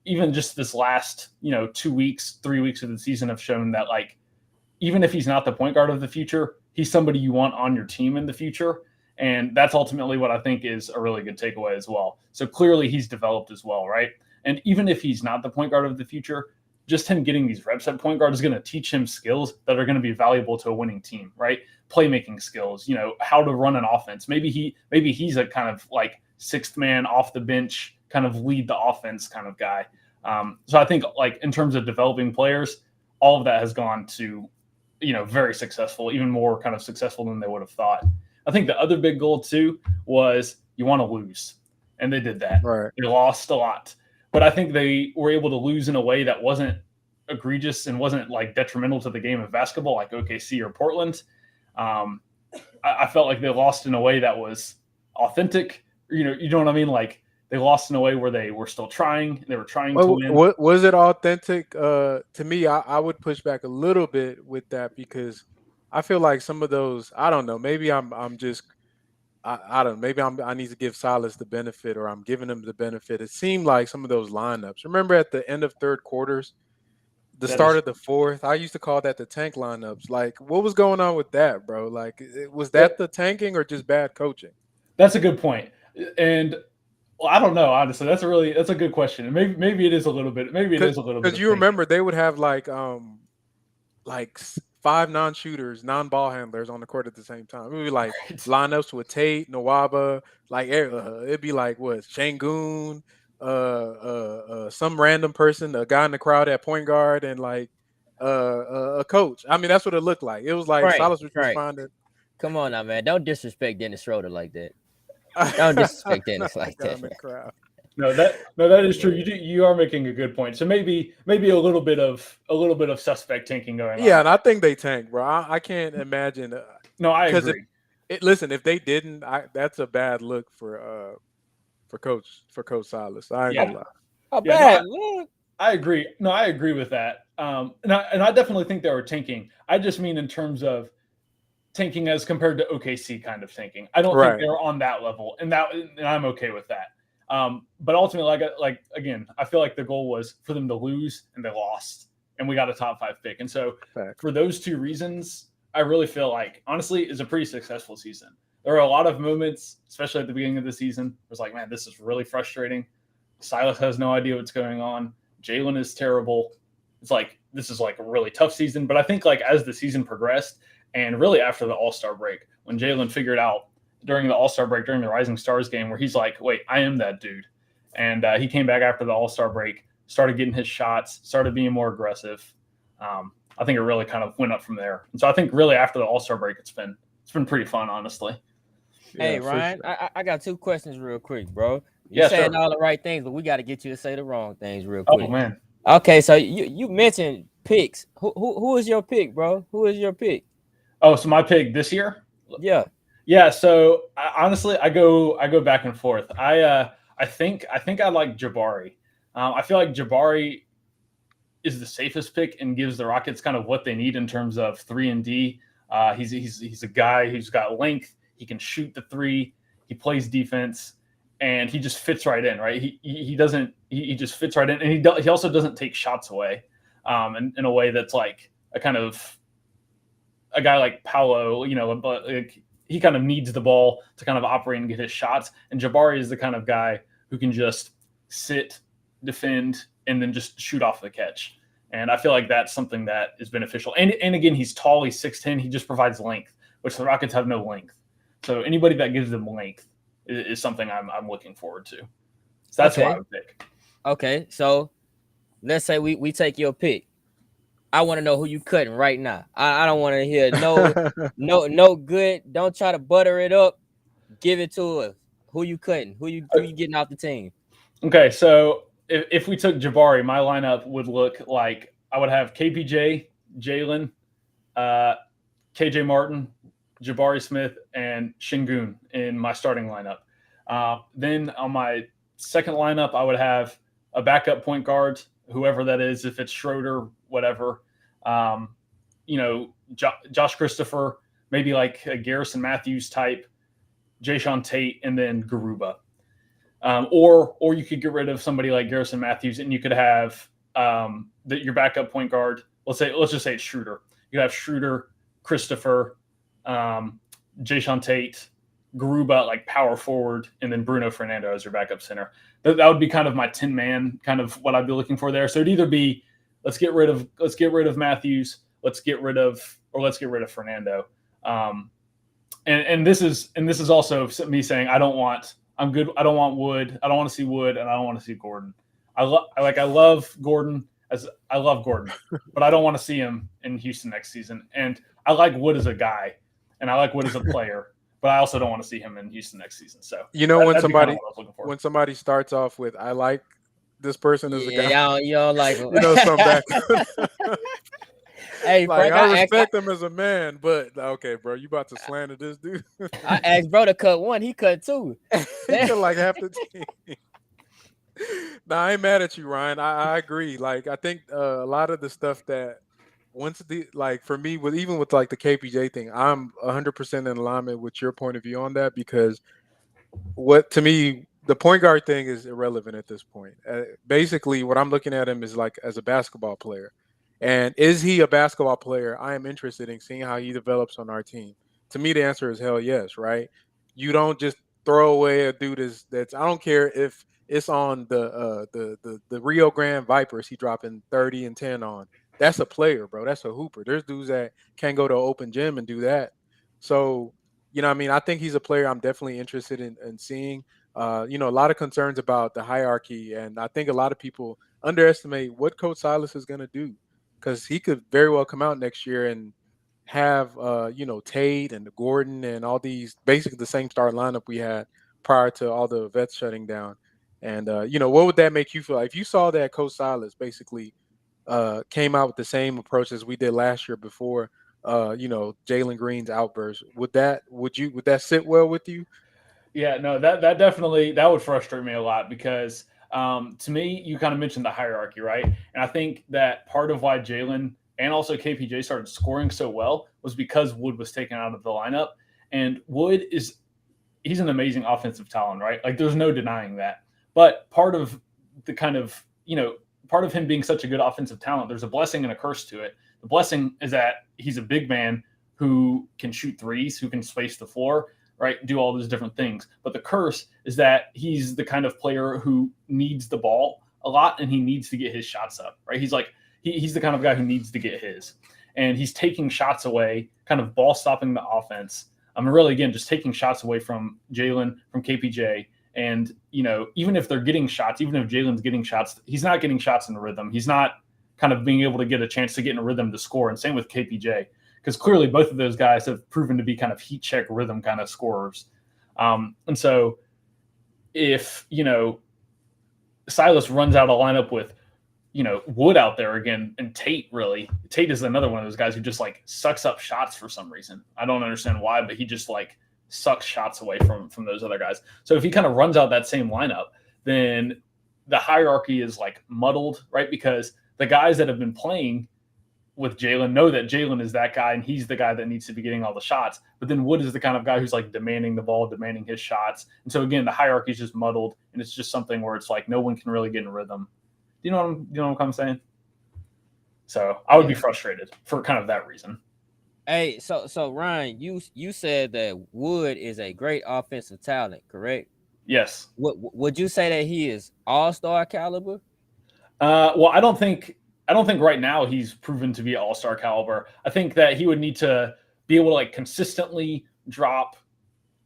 F: even just this last 3 weeks of the season have shown that even if he's not the point guard of the future, he's somebody you want on your team in the future. And that's ultimately what I think is a really good takeaway as well. So clearly he's developed as well, right? And even if he's not the point guard of the future, just him getting these reps at point guard is going to teach him skills that are going to be valuable to a winning team, right? Playmaking skills, how to run an offense. Maybe he's a kind of like sixth man off the bench, kind of lead the offense kind of guy. So I think like in terms of developing players, all of that has gone to, very successful, even more kind of successful than they would have thought. I think the other big goal too was you want to lose, and they did that.
A: Right.
F: They lost a lot, but I think they were able to lose in a way that wasn't egregious and wasn't like detrimental to the game of basketball, like OKC or Portland. I felt like they lost in a way that was authentic. You know what I mean? Like they lost in a way where they were still trying. They were trying to win.
A: Was it authentic? To me, I would push back a little bit with that because I feel like some of those, I don't know, maybe I'm just, I don't know, maybe I need to give Silas the benefit, or I'm giving him the benefit. It seemed like some of those lineups. Remember at the end of third quarters, the start of the fourth, I used to call that the tank lineups. Like, what was going on with that, bro? Like, was that the tanking or just bad coaching?
F: That's a good point. And well, I don't know, honestly. That's a good question. Maybe it is a little bit. Maybe it is a little bit.
A: Because you remember they would have like 5 non-shooters, non-ball handlers on the court at the same time. It would be like lineups with Tate, Nawaba, like it'd be like what, Shangoon, some random person, a guy in the crowd at point guard, and like a coach. I mean, that's what it looked like. It was like Silas was responding.
B: Come on now, man. Don't disrespect Dennis Schroeder like that. Don't disrespect Dennis like that.
F: No, that is true. You are making a good point. So maybe a little bit of suspect tanking going on.
A: Yeah, and I think they tanked, bro. I can't imagine.
F: No, I agree.
A: Listen, if they didn't, that's a bad look for Coach Silas. I ain't gonna lie.
B: A bad look.
F: I agree. No, I agree with that. And I definitely think they were tanking. I just mean in terms of tanking as compared to OKC kind of tanking. I don't think they're on that level, and I'm okay with that. But ultimately, like again, I feel like the goal was for them to lose, and they lost, and we got a top 5 pick. And so for those two reasons, I really feel like honestly it's a pretty successful season. There are a lot of moments, especially at the beginning of the season, it was like, man, this is really frustrating. Silas has no idea what's going on. Jalen is terrible. It's like this is like a really tough season. But I think like as the season progressed, and really after the All-Star break, when Jalen figured out during the All-Star break, during the Rising Stars game, where he's like, wait, I am that dude. And he came back after the All-Star break, started getting his shots, started being more aggressive. I think it really kind of went up from there. And so I think really after the All-Star break, it's been pretty fun, honestly.
B: Hey, Ryan, sure. I got 2 questions real quick, bro. You're saying all the right things, but we got to get you to say the wrong things real quick.
F: Oh, man.
B: Okay, so you mentioned picks. Who is your pick, bro? Who is your pick?
F: Oh, so my pick this year? Yeah. So honestly, I go back and forth. I think I like Jabari. I feel like Jabari is the safest pick and gives the Rockets kind of what they need in terms of 3 and D. He's a guy who's got length. He can shoot the 3. He plays defense, and he just fits right in. Right? He just fits right in, and he also doesn't take shots away, in a way that's like a kind of a guy like Paolo, but like, he kind of needs the ball to kind of operate and get his shots. And Jabari is the kind of guy who can just sit, defend, and then just shoot off the catch. And I feel like that's something that is beneficial. And again, he's tall, he's 6'10", he just provides length, which the Rockets have no length. So anybody that gives them length is something I'm looking forward to. So that's what I would pick.
B: Okay, so let's say we take your pick. I want to know who you cutting right now. I don't want to hear no good. Don't try to butter it up. Give it to us. Who you cutting? Who you getting off the team?
F: Okay, so if we took Jabari, my lineup would look like I would have KPJ, Jalen, KJ Martin, Jabari Smith, and Shingun in my starting lineup. Then on my second lineup, I would have a backup point guard, whoever that is, if it's Schroeder, whatever. Josh Christopher, maybe like a Garrison Matthews type, Jayshawn Tate, and then Garuba. Or you could get rid of somebody like Garrison Matthews, and you could have your backup point guard. Let's just say it's Schroeder. You could have Schroeder, Christopher, Jayshawn Tate, Garuba like power forward, and then Bruno Fernando as your backup center. That would be kind of my 10-man kind of what I'd be looking for there. So it'd either be let's get rid of Matthews, let's get rid of Fernando. And this is also me saying I'm good. I don't want Wood. I don't want to see Wood, and I don't want to see Gordon. I love Gordon but I don't want to see him in Houston next season. And I like Wood as a guy, and I like Wood as a player, but I also don't want to see him in Houston next season. So
A: when somebody starts off with I like this person as a guy,
B: you don't like him.
A: Some back.
B: Hey,
A: like,
B: Frank,
A: I respect him as a man, but okay, bro, you about to slander this dude?
B: I asked bro to cut one, he cut two.
A: He cut like half the team. Nah, I ain't mad at you, Ryan. I agree. Like, I think a lot of the stuff that for me, with like the KPJ thing, I'm 100% in alignment with your point of view on that, because to me, the point guard thing is irrelevant at this point. Basically, what I'm looking at him is like as a basketball player. And is he a basketball player? I am interested in seeing how he develops on our team. To me, the answer is hell yes, right? You don't just throw away a dude that's I don't care if it's on the Rio Grande Vipers he dropping 30 and 10 on. That's a player, bro. That's a hooper. There's dudes that can go to an open gym and do that. So, I think he's a player I'm definitely interested in seeing. A lot of concerns about the hierarchy, and I think a lot of people underestimate what Coach Silas is going to do, because he could very well come out next year and have Tate and Gordon and all these basically the same start lineup we had prior to all the vets shutting down. And what would that make you feel like if you saw that Coach Silas basically came out with the same approach as we did last year before Jalen Green's outburst? Would that sit well with you?
F: Yeah, no, that definitely would frustrate me a lot, because to me, you kind of mentioned the hierarchy, right? And I think that part of why Jalen and also KPJ started scoring so well was because Wood was taken out of the lineup. And Wood he's an amazing offensive talent, right? Like, there's no denying that. But part of the part of him being such a good offensive talent, there's a blessing and a curse to it. The blessing is that he's a big man who can shoot threes, who can space the floor, right? Do all those different things. But the curse is that he's the kind of player who needs the ball a lot, and he needs to get his shots up, right? He's like, he's the kind of guy who needs to get his. And he's taking shots away, kind of ball stopping the offense. Really, again, just taking shots away from Jalen, from KPJ. And, even if they're getting shots, even if Jalen's getting shots, he's not getting shots in the rhythm. He's not kind of being able to get a chance to get in a rhythm to score. And same with KPJ, because clearly both of those guys have proven to be kind of heat check rhythm kind of scorers. And so if, Silas runs out a lineup with, Wood out there again, and Tate is another one of those guys who just like sucks up shots for some reason. I don't understand why, but he just like sucks shots away from those other guys. So if he kind of runs out that same lineup, then the hierarchy is like muddled, right? Because the guys that have been playing with Jalen know that Jalen is that guy, and he's the guy that needs to be getting all the shots. But then Wood is the kind of guy who's like demanding the ball, demanding his shots. And so again, the hierarchy is just muddled, and it's just something where it's like no one can really get in rhythm. You know what I'm saying? So I would be frustrated for kind of that reason.
B: Hey, so Ryan, you said that Wood is a great offensive talent, correct?
F: Yes.
B: Would you say that he is all-star caliber?
F: Well, I don't think right now he's proven to be all-star caliber. I think that he would need to be able to like consistently drop,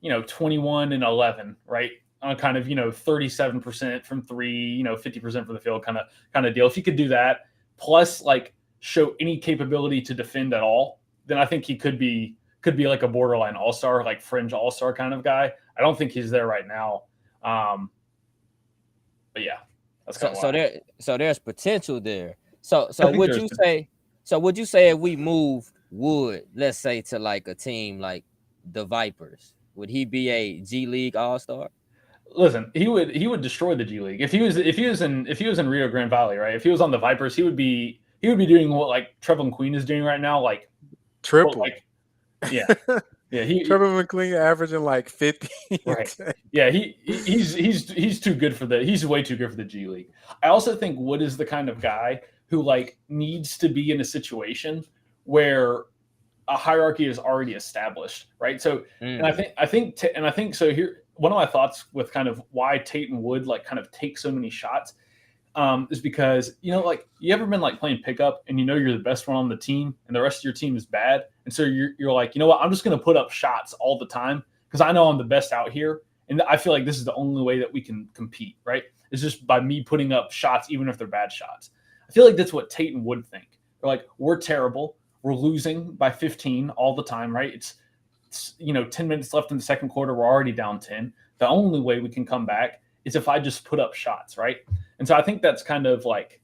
F: 21 and 11, right? On kind of, 37% from three, 50% from the field kind of deal. If he could do that, plus like show any capability to defend at all, then I think he could be like a borderline all-star, like fringe all-star kind of guy. I don't think he's there right now. But yeah, that's kind of
B: so there's potential there. So would you say if we move Wood, let's say, to like a team like the Vipers, would he be a G League all-star?
F: Listen, he would destroy the G League if he was in Rio Grande Valley, right? If he was on the Vipers, he would be doing what like Trevor McQueen is doing right now, like
A: triple.
F: Yeah.
A: Trevor McQueen averaging like 50.
F: Right. Yeah, he's too good he's way too good for the G League. I also think Wood is the kind of guy who like needs to be in a situation where a hierarchy is already established, right? So, and I think so. Here, one of my thoughts with kind of why Tate and Wood like kind of take so many shots is because like you ever been like playing pickup and you're the best one on the team and the rest of your team is bad, and so you're like, what, I'm just going to put up shots all the time because I know I'm the best out here, and I feel like this is the only way that we can compete, right? It's just by me putting up shots, even if they're bad shots. I feel like that's what Tate and Wood think. They're like, we're terrible. We're losing by 15 all the time, right? It's 10 minutes left in the second quarter. We're already down 10. The only way we can come back is if I just put up shots, right? And so I think that's kind of like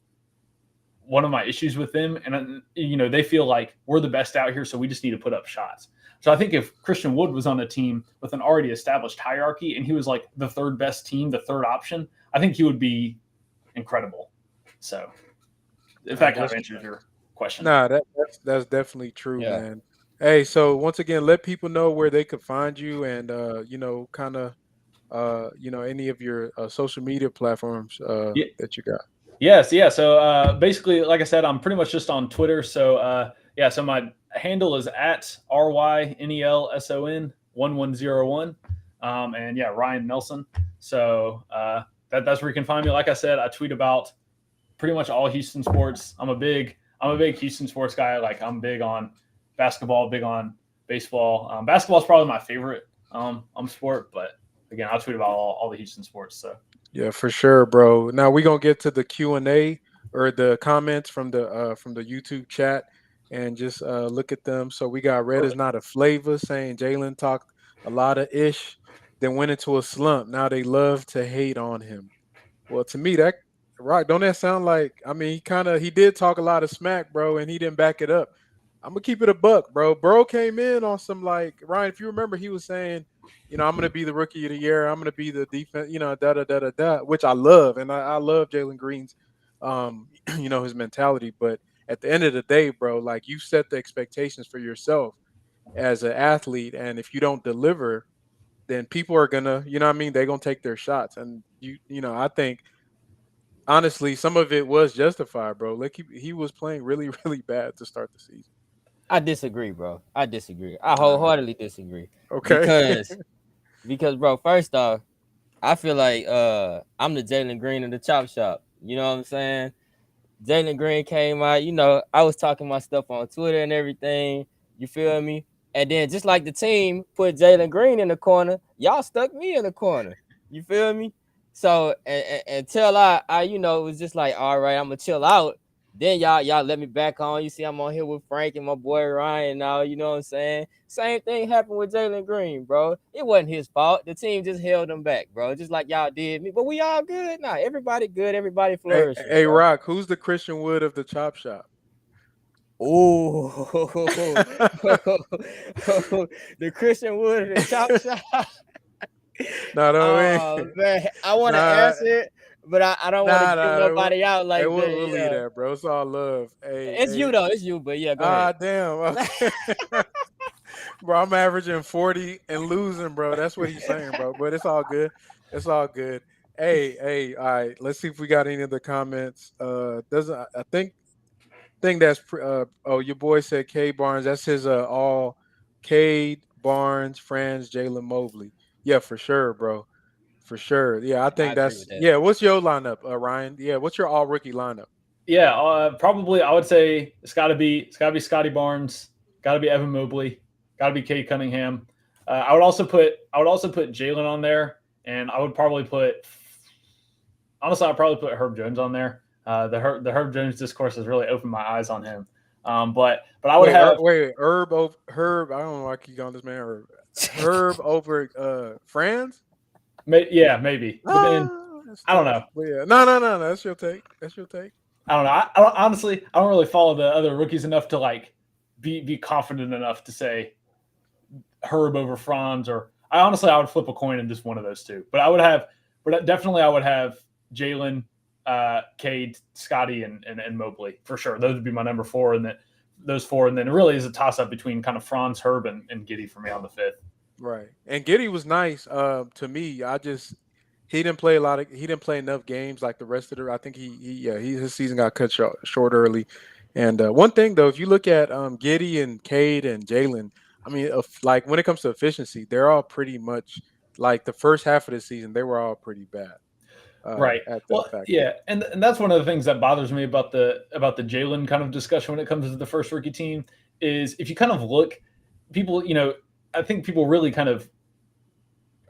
F: one of my issues with them. And, they feel like we're the best out here, so we just need to put up shots. So I think if Christian Wood was on a team with an already established hierarchy and he was like the third best team, the third option, I think he would be incredible. So if that kind of answers your question.
A: Nah, that's definitely true, man. Hey, so once again, let people know where they could find you and kind of any of your social media platforms that you got.
F: Yes, yeah. So basically, like I said, I'm pretty much just on Twitter. So so my handle is at RYNELSON 1101. And Ryan Nelson. So that's where you can find me. Like I said, I tweet about pretty much all Houston sports. I'm a big Houston sports guy. Like I'm big on basketball, big on baseball. Basketball is probably my favorite sport, but again, I'll tweet about all the Houston sports. So
A: yeah, for sure, bro. Now we're gonna get to the Q&A or the comments from the YouTube chat and just look at them. So we got Red is not a flavor saying Jalen talked a lot of ish, then went into a slump. Now they love to hate on him. Well, to me, that Rock, don't that sound like? I mean, he did talk a lot of smack, bro, and he didn't back it up. I'm gonna keep it a buck, bro. Bro came in on some like Ryan. If you remember, he was saying, I'm gonna be the rookie of the year. I'm gonna be the defense, da da da da da, which I love, and I love Jalen Green's, his mentality. But at the end of the day, bro, like you set the expectations for yourself as an athlete, and if you don't deliver, then people are gonna, they're gonna take their shots, and I think honestly, some of it was justified, bro. Like he was playing really, really bad to start the season.
B: I disagree, bro. I disagree. I wholeheartedly disagree.
A: Okay.
B: Because, bro, first off, I feel like I'm the Jalen Green of the chop shop. You know what I'm saying? Jalen Green came out. I was talking my stuff on Twitter and everything. You feel me? And then just like the team put Jalen Green in the corner, y'all stuck me in the corner. You feel me? So until I it was just like, all right, I'm gonna chill out. Then y'all let me back on. You see, I'm on here with Frank and my boy Ryan now. You know what I'm saying? Same thing happened with Jalen Green, bro. It wasn't his fault. The team just held him back, bro. Just like y'all did me. But we all good now. Everybody good. Everybody flourishing.
A: Hey, Rock, who's the Christian Wood of the chop shop?
B: Oh, the Christian Wood of the chop shop. Man, I want to answer it, but I don't want to give nobody out like that.
A: We'll leave that, bro. It's all love.
B: It's you though. It's you, but yeah, go ahead.
A: Damn. Okay. Bro, I'm averaging 40 and losing, bro. That's what he's saying, bro. But it's all good. It's all good. Hey, all right. Let's see if we got any of the comments. I think that's your boy said K Barnes. That's his all Cade, Barnes, Franz, Jalen Mobley. Yeah, for sure, bro. For sure. Yeah, I think that's that. What's your lineup, Ryan? Yeah, what's your all rookie lineup?
F: Yeah, probably I would say it's gotta be Scotty Barnes, gotta be Evan Mobley, gotta be Cade Cunningham. I would also put Jalen on there, and I would probably put I'd probably put Herb Jones on there. The Herb Jones discourse has really opened my eyes on him. But I would have
A: Herb. I don't know why I keep calling this man Herb over Franz.
F: Yeah, maybe. But then, I don't know.
A: Yeah. No. That's your take. I
F: don't know. Honestly, I don't really follow the other rookies enough to like be confident enough to say Herb over Franz, or I would flip a coin in just one of those two. But I would have Jalen, Cade, Scotty, and Mobley for sure. Those would be my number four, and those four, and then it really is a toss up between kind of Franz, Herb, and Giddey for me on the fifth.
A: Right, and Giddey was nice to me. He didn't play enough games like the rest of the. I think his season got cut short early, And one thing though, if you look at Giddy and Cade and Jalen, I mean, like when it comes to efficiency, they're all pretty much like the first half of the season, they were all pretty bad
F: Right.
A: at the
F: Well,
A: factory.
F: yeah, and that's one of the things that bothers me about the Jalen kind of discussion when it comes to the first rookie team is if you kind of look, people, I think people really kind of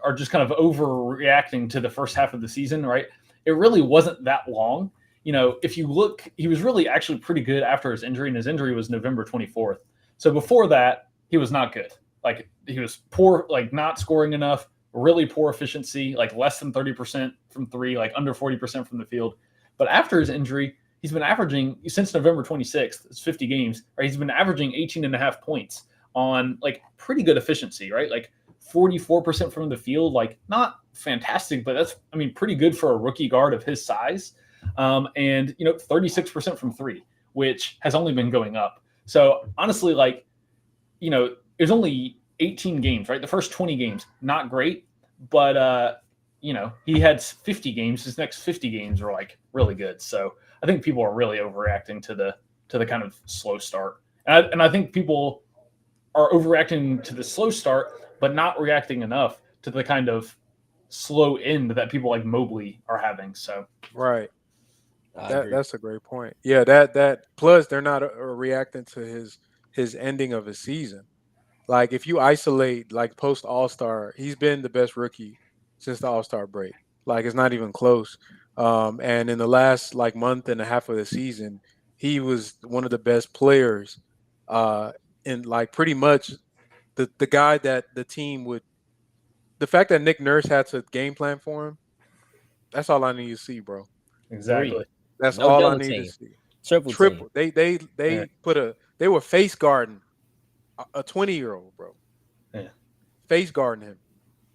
F: are just kind of overreacting to the first half of the season, right? It really wasn't that long. If you look, he was really actually pretty good after his injury, and his injury was November 24th. So before that, he was not good. Like he was poor, like not scoring enough, really poor efficiency, like less than 30% from three, like under 40% from the field. But after his injury, he's been averaging since November 26th, it's 50 games, right? He's been averaging 18 and a half points on like pretty good efficiency, right? Like 44% from the field, like not fantastic, but that's, I mean, pretty good for a rookie guard of his size. And 36% from three, which has only been going up. So honestly, like, there's only 18 games, right? The first 20 games, not great, but he had 50 games. His next 50 games were like really good. So I think people are really overreacting to the kind of slow start, and I think people are overreacting to the slow start, but not reacting enough to the kind of slow end that people like Mobley are having. So
A: Right.
B: I agree.
A: That's a great point. Yeah, that plus they're not reacting to his ending of his season. Like if you isolate like post All Star, he's been the best rookie since the All Star break. Like it's not even close. And in the last like month and a half of the season, he was one of the best players. Uh, and like pretty much the guy that the team would. The fact that Nick Nurse had to game plan for him, that's all I need to see, bro.
F: exactly.
B: Three.
A: That's
B: No
A: all I
B: double
A: need to
B: team.
A: see.
B: Triple team.
A: Triple. They put they were face guarding a 20-year-old, bro.
F: Yeah.
A: Face guarding him.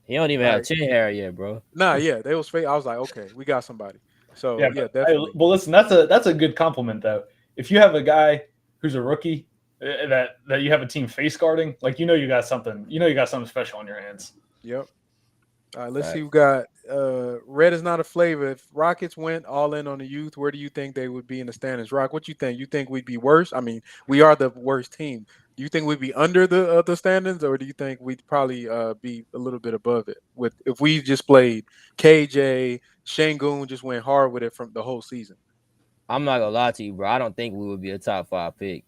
B: He don't even have
A: Like,
B: chin hair yet, bro.
A: nah, yeah, they was face. I was like, okay, we got somebody. So
F: Yeah,
A: yeah,
F: but
A: definitely.
F: well, listen, that's a good compliment though. If you have a guy who's a rookie that you have a team face guarding, like you got something, you got something special on your hands.
A: Yep. All right, let's see.
B: Right.
A: We got red is not a flavor. If Rockets went all in on the youth, where do you think they would be in the standings? Rock, what you think? You think we'd be worse? I mean, we are the worst team. Do you think we'd be under the standings, or do you think we'd probably be a little bit above it? With if we just played KJ, Shangoon just went hard with it from the whole season.
B: I'm not gonna lie to you, bro. I don't think we would be a top 5 pick.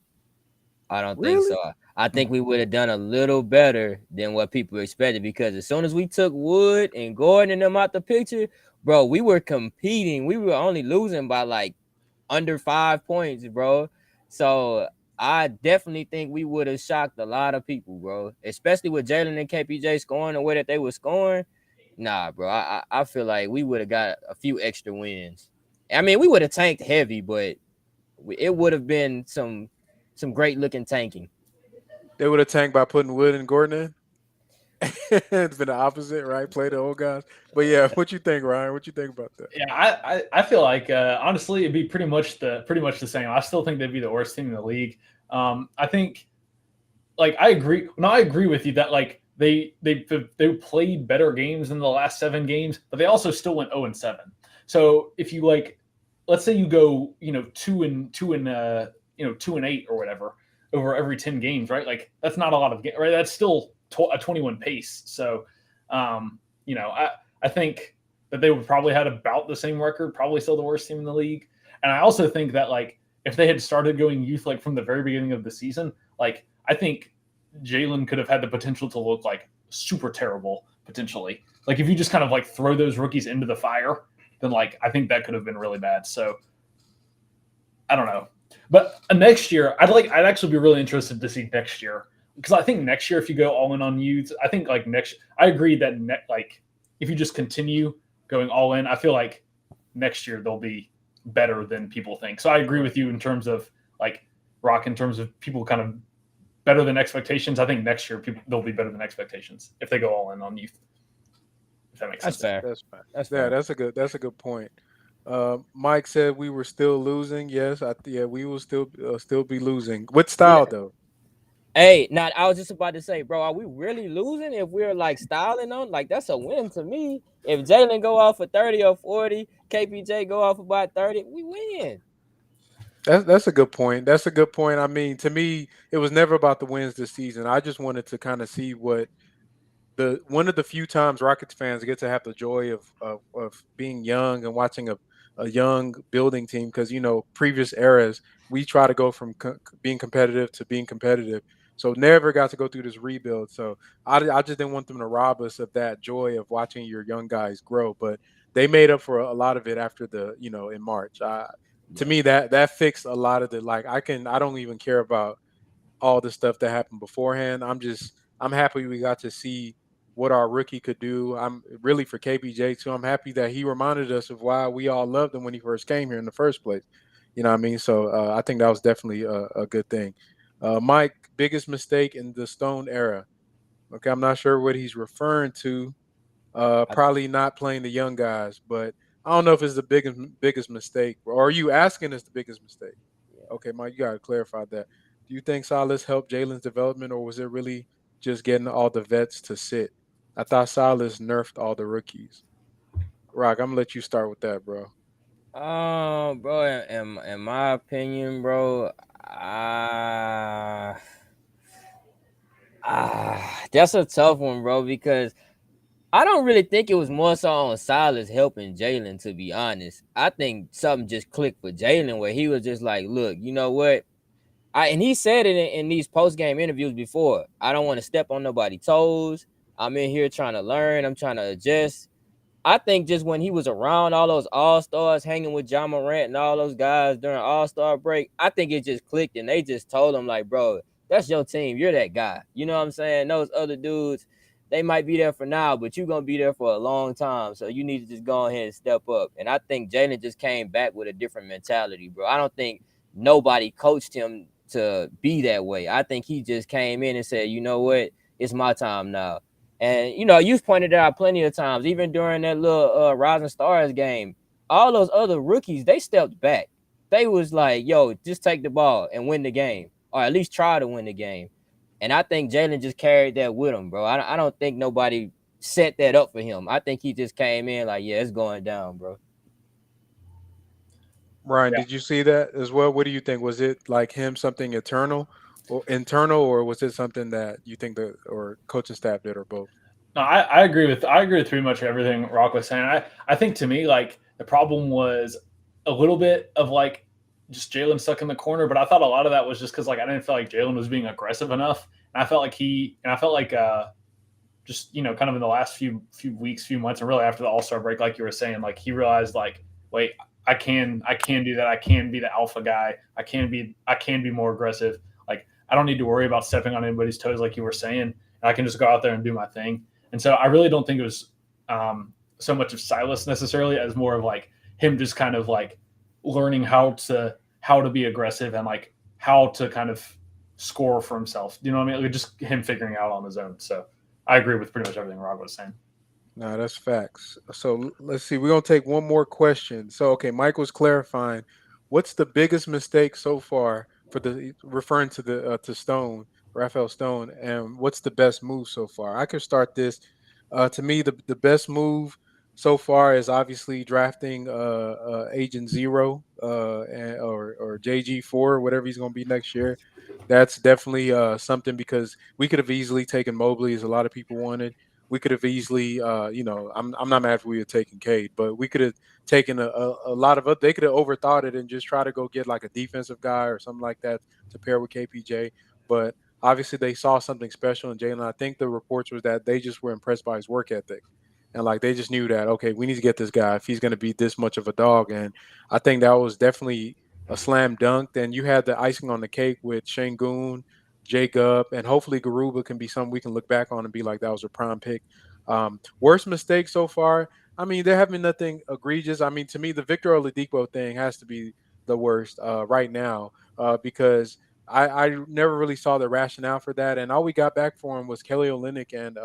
B: I don't think
A: Really?
B: so. I think we would have done a little better than what people expected because as soon as we took Wood and Gordon and them out the picture, bro, we were competing. We were only losing by like under 5 points, bro. So I definitely think we would have shocked a lot of people, bro. Especially with Jalen and KPJ scoring the way that they were scoring. Nah, bro. I feel like we would have got a few extra wins. I mean, we would have tanked heavy, but it would have been some great looking tanking.
A: They would have tanked by putting Wood and Gordon in. It's been the opposite, right? Play the old guys. But yeah, what you think, Ryan? What you think about that?
F: Yeah, I feel like honestly it'd be pretty much the same. I still think they'd be the worst team in the league. I think like I agree. No, I agree with you that like they played better games in the last 7 games, but they also still went 0-7. So if you like, let's say you go 2 and 2 and 2 and 8 or whatever over every 10 games, right? Like that's not a lot of games, right? That's still a 21 pace. So I think that they would probably had about the same record, probably still the worst team in the league. And I also think that like if they had started going youth like from the very beginning of the season, like I think Jalen could have had the potential to look like super terrible potentially. Like if you just kind of like throw those rookies into the fire, then like I think that could have been really bad. So I don't know. But next year, I'd actually be really interested to see next year because I think next year if you go all in on youth, I think like I agree that like if you just continue going all in, I feel like next year they'll be better than people think. So I agree with you in terms of like Rock, in terms of people kind of better than expectations. I think next year they'll be better than expectations if they go all in on youth. If that makes
B: That's
F: sense.
B: fair.
A: That's fine.
B: That's
A: Yeah,
B: fair.
A: that's a good point. Mike said we were still losing. Yes, we will still be losing. What style
B: Yeah.
A: though?
B: Hey, now I was just about to say, bro, are we really losing if we're like styling on? Like that's a win to me. If Jalen go off for 30 or 40, KPJ go off about 30, we win.
A: That's a good point. That's a good point. I mean, to me, it was never about the wins this season. I just wanted to kind of see what the one of the few times Rockets fans get to have the joy of being young and watching a young building team, because previous eras we try to go from being competitive to being competitive, so never got to go through this rebuild. So I just didn't want them to rob us of that joy of watching your young guys grow, but they made up for a lot of it after the in March. To
B: Yeah.
A: me, that fixed a lot of the, like, I don't even care about all the stuff that happened beforehand. I'm happy we got to see what our rookie could do. I'm really for KBJ too. I'm happy that he reminded us of why we all loved him when he first came here in the first place. You know what I mean? So I think that was definitely a good thing. Mike, biggest mistake in the Stone era. Okay, I'm not sure what he's referring to.
B: I,
A: Probably not playing the young guys, but I don't know if it's the biggest mistake. Or are you asking us the biggest mistake?
B: yeah.
A: Okay, Mike, you got to clarify that. Do you think Silas helped Jalen's development, or was it really just getting all the vets to sit? I thought Silas nerfed all the rookies. Rock, I'm gonna let you start with that, bro.
B: Bro, in my opinion, bro, ah, that's a tough one, bro, because I don't really think it was more so on Silas helping Jalen, to be honest. I think something just clicked for Jalen where he was just like, look, you know what? And he said it in these post-game interviews before. I don't want to step on nobody's toes. I'm in here trying to learn. I'm trying to adjust. I think just when he was around all those all-stars, hanging with John Morant and all those guys during all-star break, I think it just clicked and they just told him, like, bro, that's your team. You're that guy. You know what I'm saying? Those other dudes, they might be there for now, but you're going to be there for a long time. So you need to just go ahead and step up. And I think Jalen just came back with a different mentality, bro. I don't think nobody coached him to be that way. I think he just came in and said, you know what? It's my time now. And you've pointed it out plenty of times, even during that little Rising Stars game. All those other rookies, they stepped back. They was like, "Yo, just take the ball and win the game, or at least try to win the game." And I think Jalen just carried that with him, bro. I don't think nobody set that up for him. I think he just came in like, "Yeah, it's going down, bro."
A: Ryan,
F: Yeah.
A: did you see that as well? What do you think? Was it like him something eternal or internal, or was it something that you think the or coaching staff did, or both?
F: No, I agree with pretty much everything Rock was saying. I think to me, like, the problem was a little bit of like just Jalen stuck in the corner, but I thought a lot of that was just because, like, I didn't feel like Jalen was being aggressive enough, and I felt like just kind of in the last few weeks, few months, and really after the All Star break, like you were saying, like he realized, like, wait, I can do that. I can be the alpha guy. I can be more aggressive. Like, I don't need to worry about stepping on anybody's toes, like you were saying, and I can just go out there and do my thing. And so I really don't think it was so much of Silas necessarily as more of like him just kind of like learning how to be aggressive and like how to kind of score for himself. You know what I mean? Like, just him figuring it out on his own. So I agree with pretty much everything Rob was saying.
A: No, that's facts. So let's see. We're gonna take one more question. So okay, Michael's clarifying. What's the biggest mistake so far for the referring to the to Stone, Raphael Stone, and what's the best move so far? I can start this. To me, the best move so far is obviously drafting Agent Zero or JG4, whatever he's gonna be next year. That's definitely something, because we could have easily taken Mobley, as a lot of people wanted. We could have easily, I'm not mad if we had taken Cade, but we could have taken a lot of they could have overthought it and just try to go get like a defensive guy or something like that to pair with KPJ. But obviously they saw something special in Jalen. I think the reports was that they just were impressed by his work ethic. And like they just knew that, okay, we need to get this guy if he's going to be this much of a dog. And I think that was definitely a slam dunk. Then you had the icing on the cake with Shangoon, Jacob, and hopefully Garuba can be something we can look back on and be like, that was a prime pick. Worst mistake so far. I mean, there have been nothing egregious. I mean, to me, the Victor Oladipo thing has to be the worst right now, because I never really saw the rationale for that. And all we got back for him was Kelly Olynyk and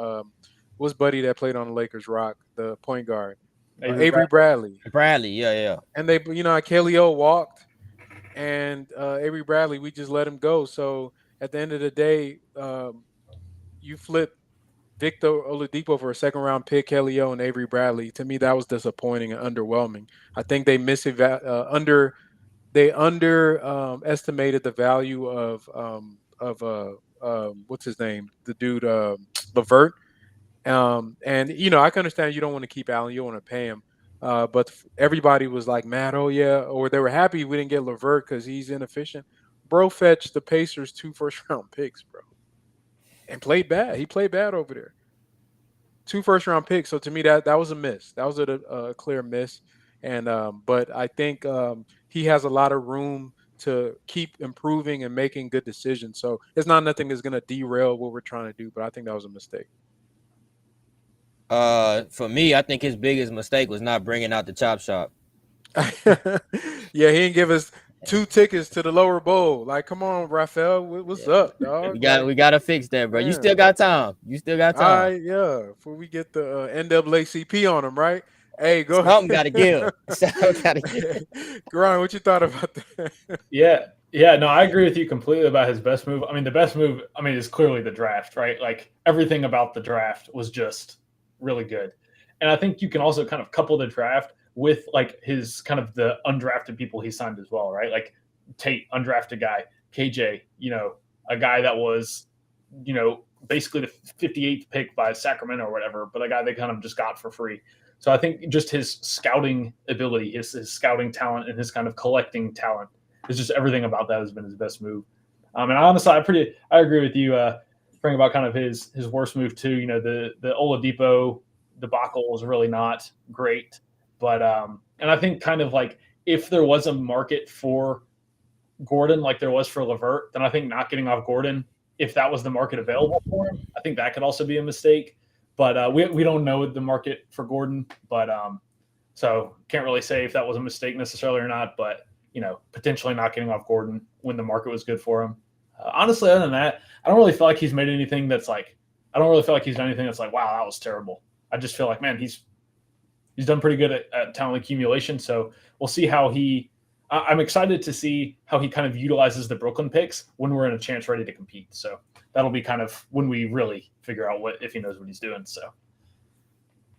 A: was buddy that played on the Lakers, Rock, the point guard,
F: Avery
A: Avery
F: Bradley.
A: Bradley.
B: Bradley, yeah.
A: And they, Kelly O walked, and Avery Bradley, we just let him go. So at the end of the day, you flip Victor Oladipo for a second round pick, Kelly O and Avery Bradley. To me, that was disappointing and underwhelming. I think they they estimated the value of what's his name, the dude Levert. And I can understand you don't want to keep Allen, you don't want to pay him. But everybody was like mad, oh yeah, or they were happy we didn't get Levert because he's inefficient. Bro fetched the Pacers 2 first-round picks, bro, and played bad. He played bad over there. 2 first-round picks. So to me, that was a miss. That was a clear miss. And but I think he has a lot of room to keep improving and making good decisions. So it's not nothing that's going to derail what we're trying to do. But I think that was a mistake.
B: For me, I think his biggest mistake was not bringing out the chop shop.
A: Yeah, he didn't give us 2 tickets to the lower bowl. Like, come on, Raphael, what's up, dog?
B: We gotta fix that, bro. Man. You still got time.
A: All right, yeah. Before we get the NAACP on him, right? Hey, go.
B: Something gotta give. Something gotta give.
A: Ryan, what you thought about that?
F: Yeah, no, I agree with you completely about his best move. I mean, the best move, is clearly the draft, right? Like everything about the draft was just really good. And I think you can also kind of couple the draft with like his kind of the undrafted people he signed as well, right? Like Tate, undrafted guy, KJ, a guy that was, basically the 58th pick by Sacramento or whatever, but a guy they kind of just got for free. So I think just his scouting ability, his scouting talent, and his kind of collecting talent is just everything about that has been his best move. And honestly, I agree with you, Frank, about kind of his worst move too. The Oladipo debacle was really not great, but and I think kind of like if there was a market for Gordon like there was for Levert, then I think not getting off Gordon, if that was the market available for him, I think that could also be a mistake. But we don't know the market for Gordon, but so can't really say if that was a mistake necessarily or not. But potentially not getting off Gordon when the market was good for him. Honestly, other than that, I don't really feel like he's made anything that's like I don't really feel like he's done anything that's like, wow, that was terrible. I just feel like, man, he's done pretty good at talent accumulation. So we'll see how I'm excited to see how he kind of utilizes the Brooklyn picks when we're in a chance ready to compete. So that'll be kind of when we really figure out if he knows what he's doing. So.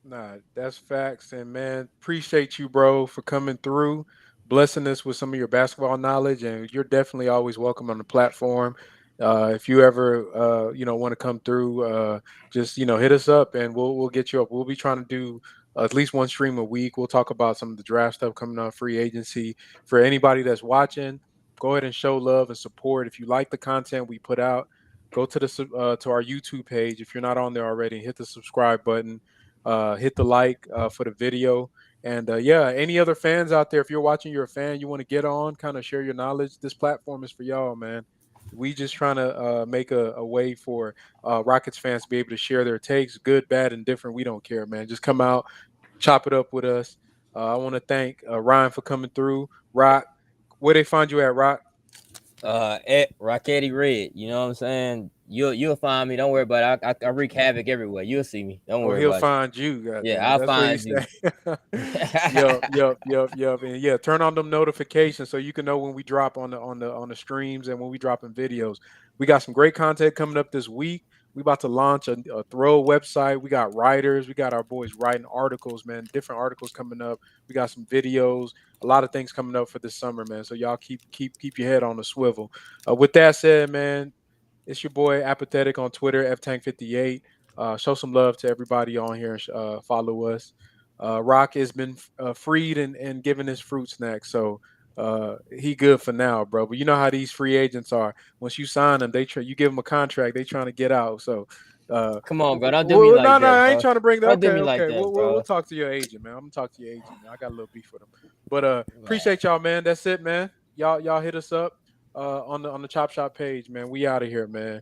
A: Nah, that's facts. And man, appreciate you, bro, for coming through, blessing us with some of your basketball knowledge. And you're definitely always welcome on the platform. If you ever, want to come through, just hit us up and we'll get you up. We'll be trying to do at least one stream a week. We'll talk about some of the draft stuff coming on, free agency. For anybody that's watching, go ahead and show love and support. If you like the content we put out, go to to our YouTube page. If you're not on there already, hit the subscribe button. Hit the like for the video. And any other fans out there, if you're watching, you're a fan, you want to get on, kind of share your knowledge, this platform is for y'all, man. We just trying to make a way for Rockets fans to be able to share their takes, good, bad, and different. We don't care, man. Just come out, chop it up with us. I want to thank Ryan for coming through. Rock, where they find you at, Rock?
B: At Rocketti Red, you know what I'm saying? You'll find me. Don't worry about it. I wreak havoc everywhere. You'll see me. Don't worry
A: he'll
B: about
A: find you.
B: Yeah, I'll find you.
A: Yup. And yeah, turn on them notifications so you can know when we drop on the streams and when we drop in videos. We got some great content coming up this week. We about to launch a throw website. We got writers. We got our boys writing articles, man. Different articles coming up. We got some videos. A lot of things coming up for this summer, man. So y'all keep your head on the swivel. With that said, man, it's your boy Apathetic on Twitter, FTank58. Show some love to everybody on here and follow us. Rock has been freed and given his fruit snack, so he good for now, bro. But you know how these free agents are. Once you sign them, you give them a contract, they trying to get out. So
B: come on, bro, don't do me like that.
A: No, I ain't trying to bring that.
B: Don't do me like that,
A: we'll talk to your agent, man. I'm gonna talk to your agent, man. I got a little beef with him, but appreciate y'all, man. That's it, man. Y'all hit us up on the Chop Shop page, man. We out of here, man.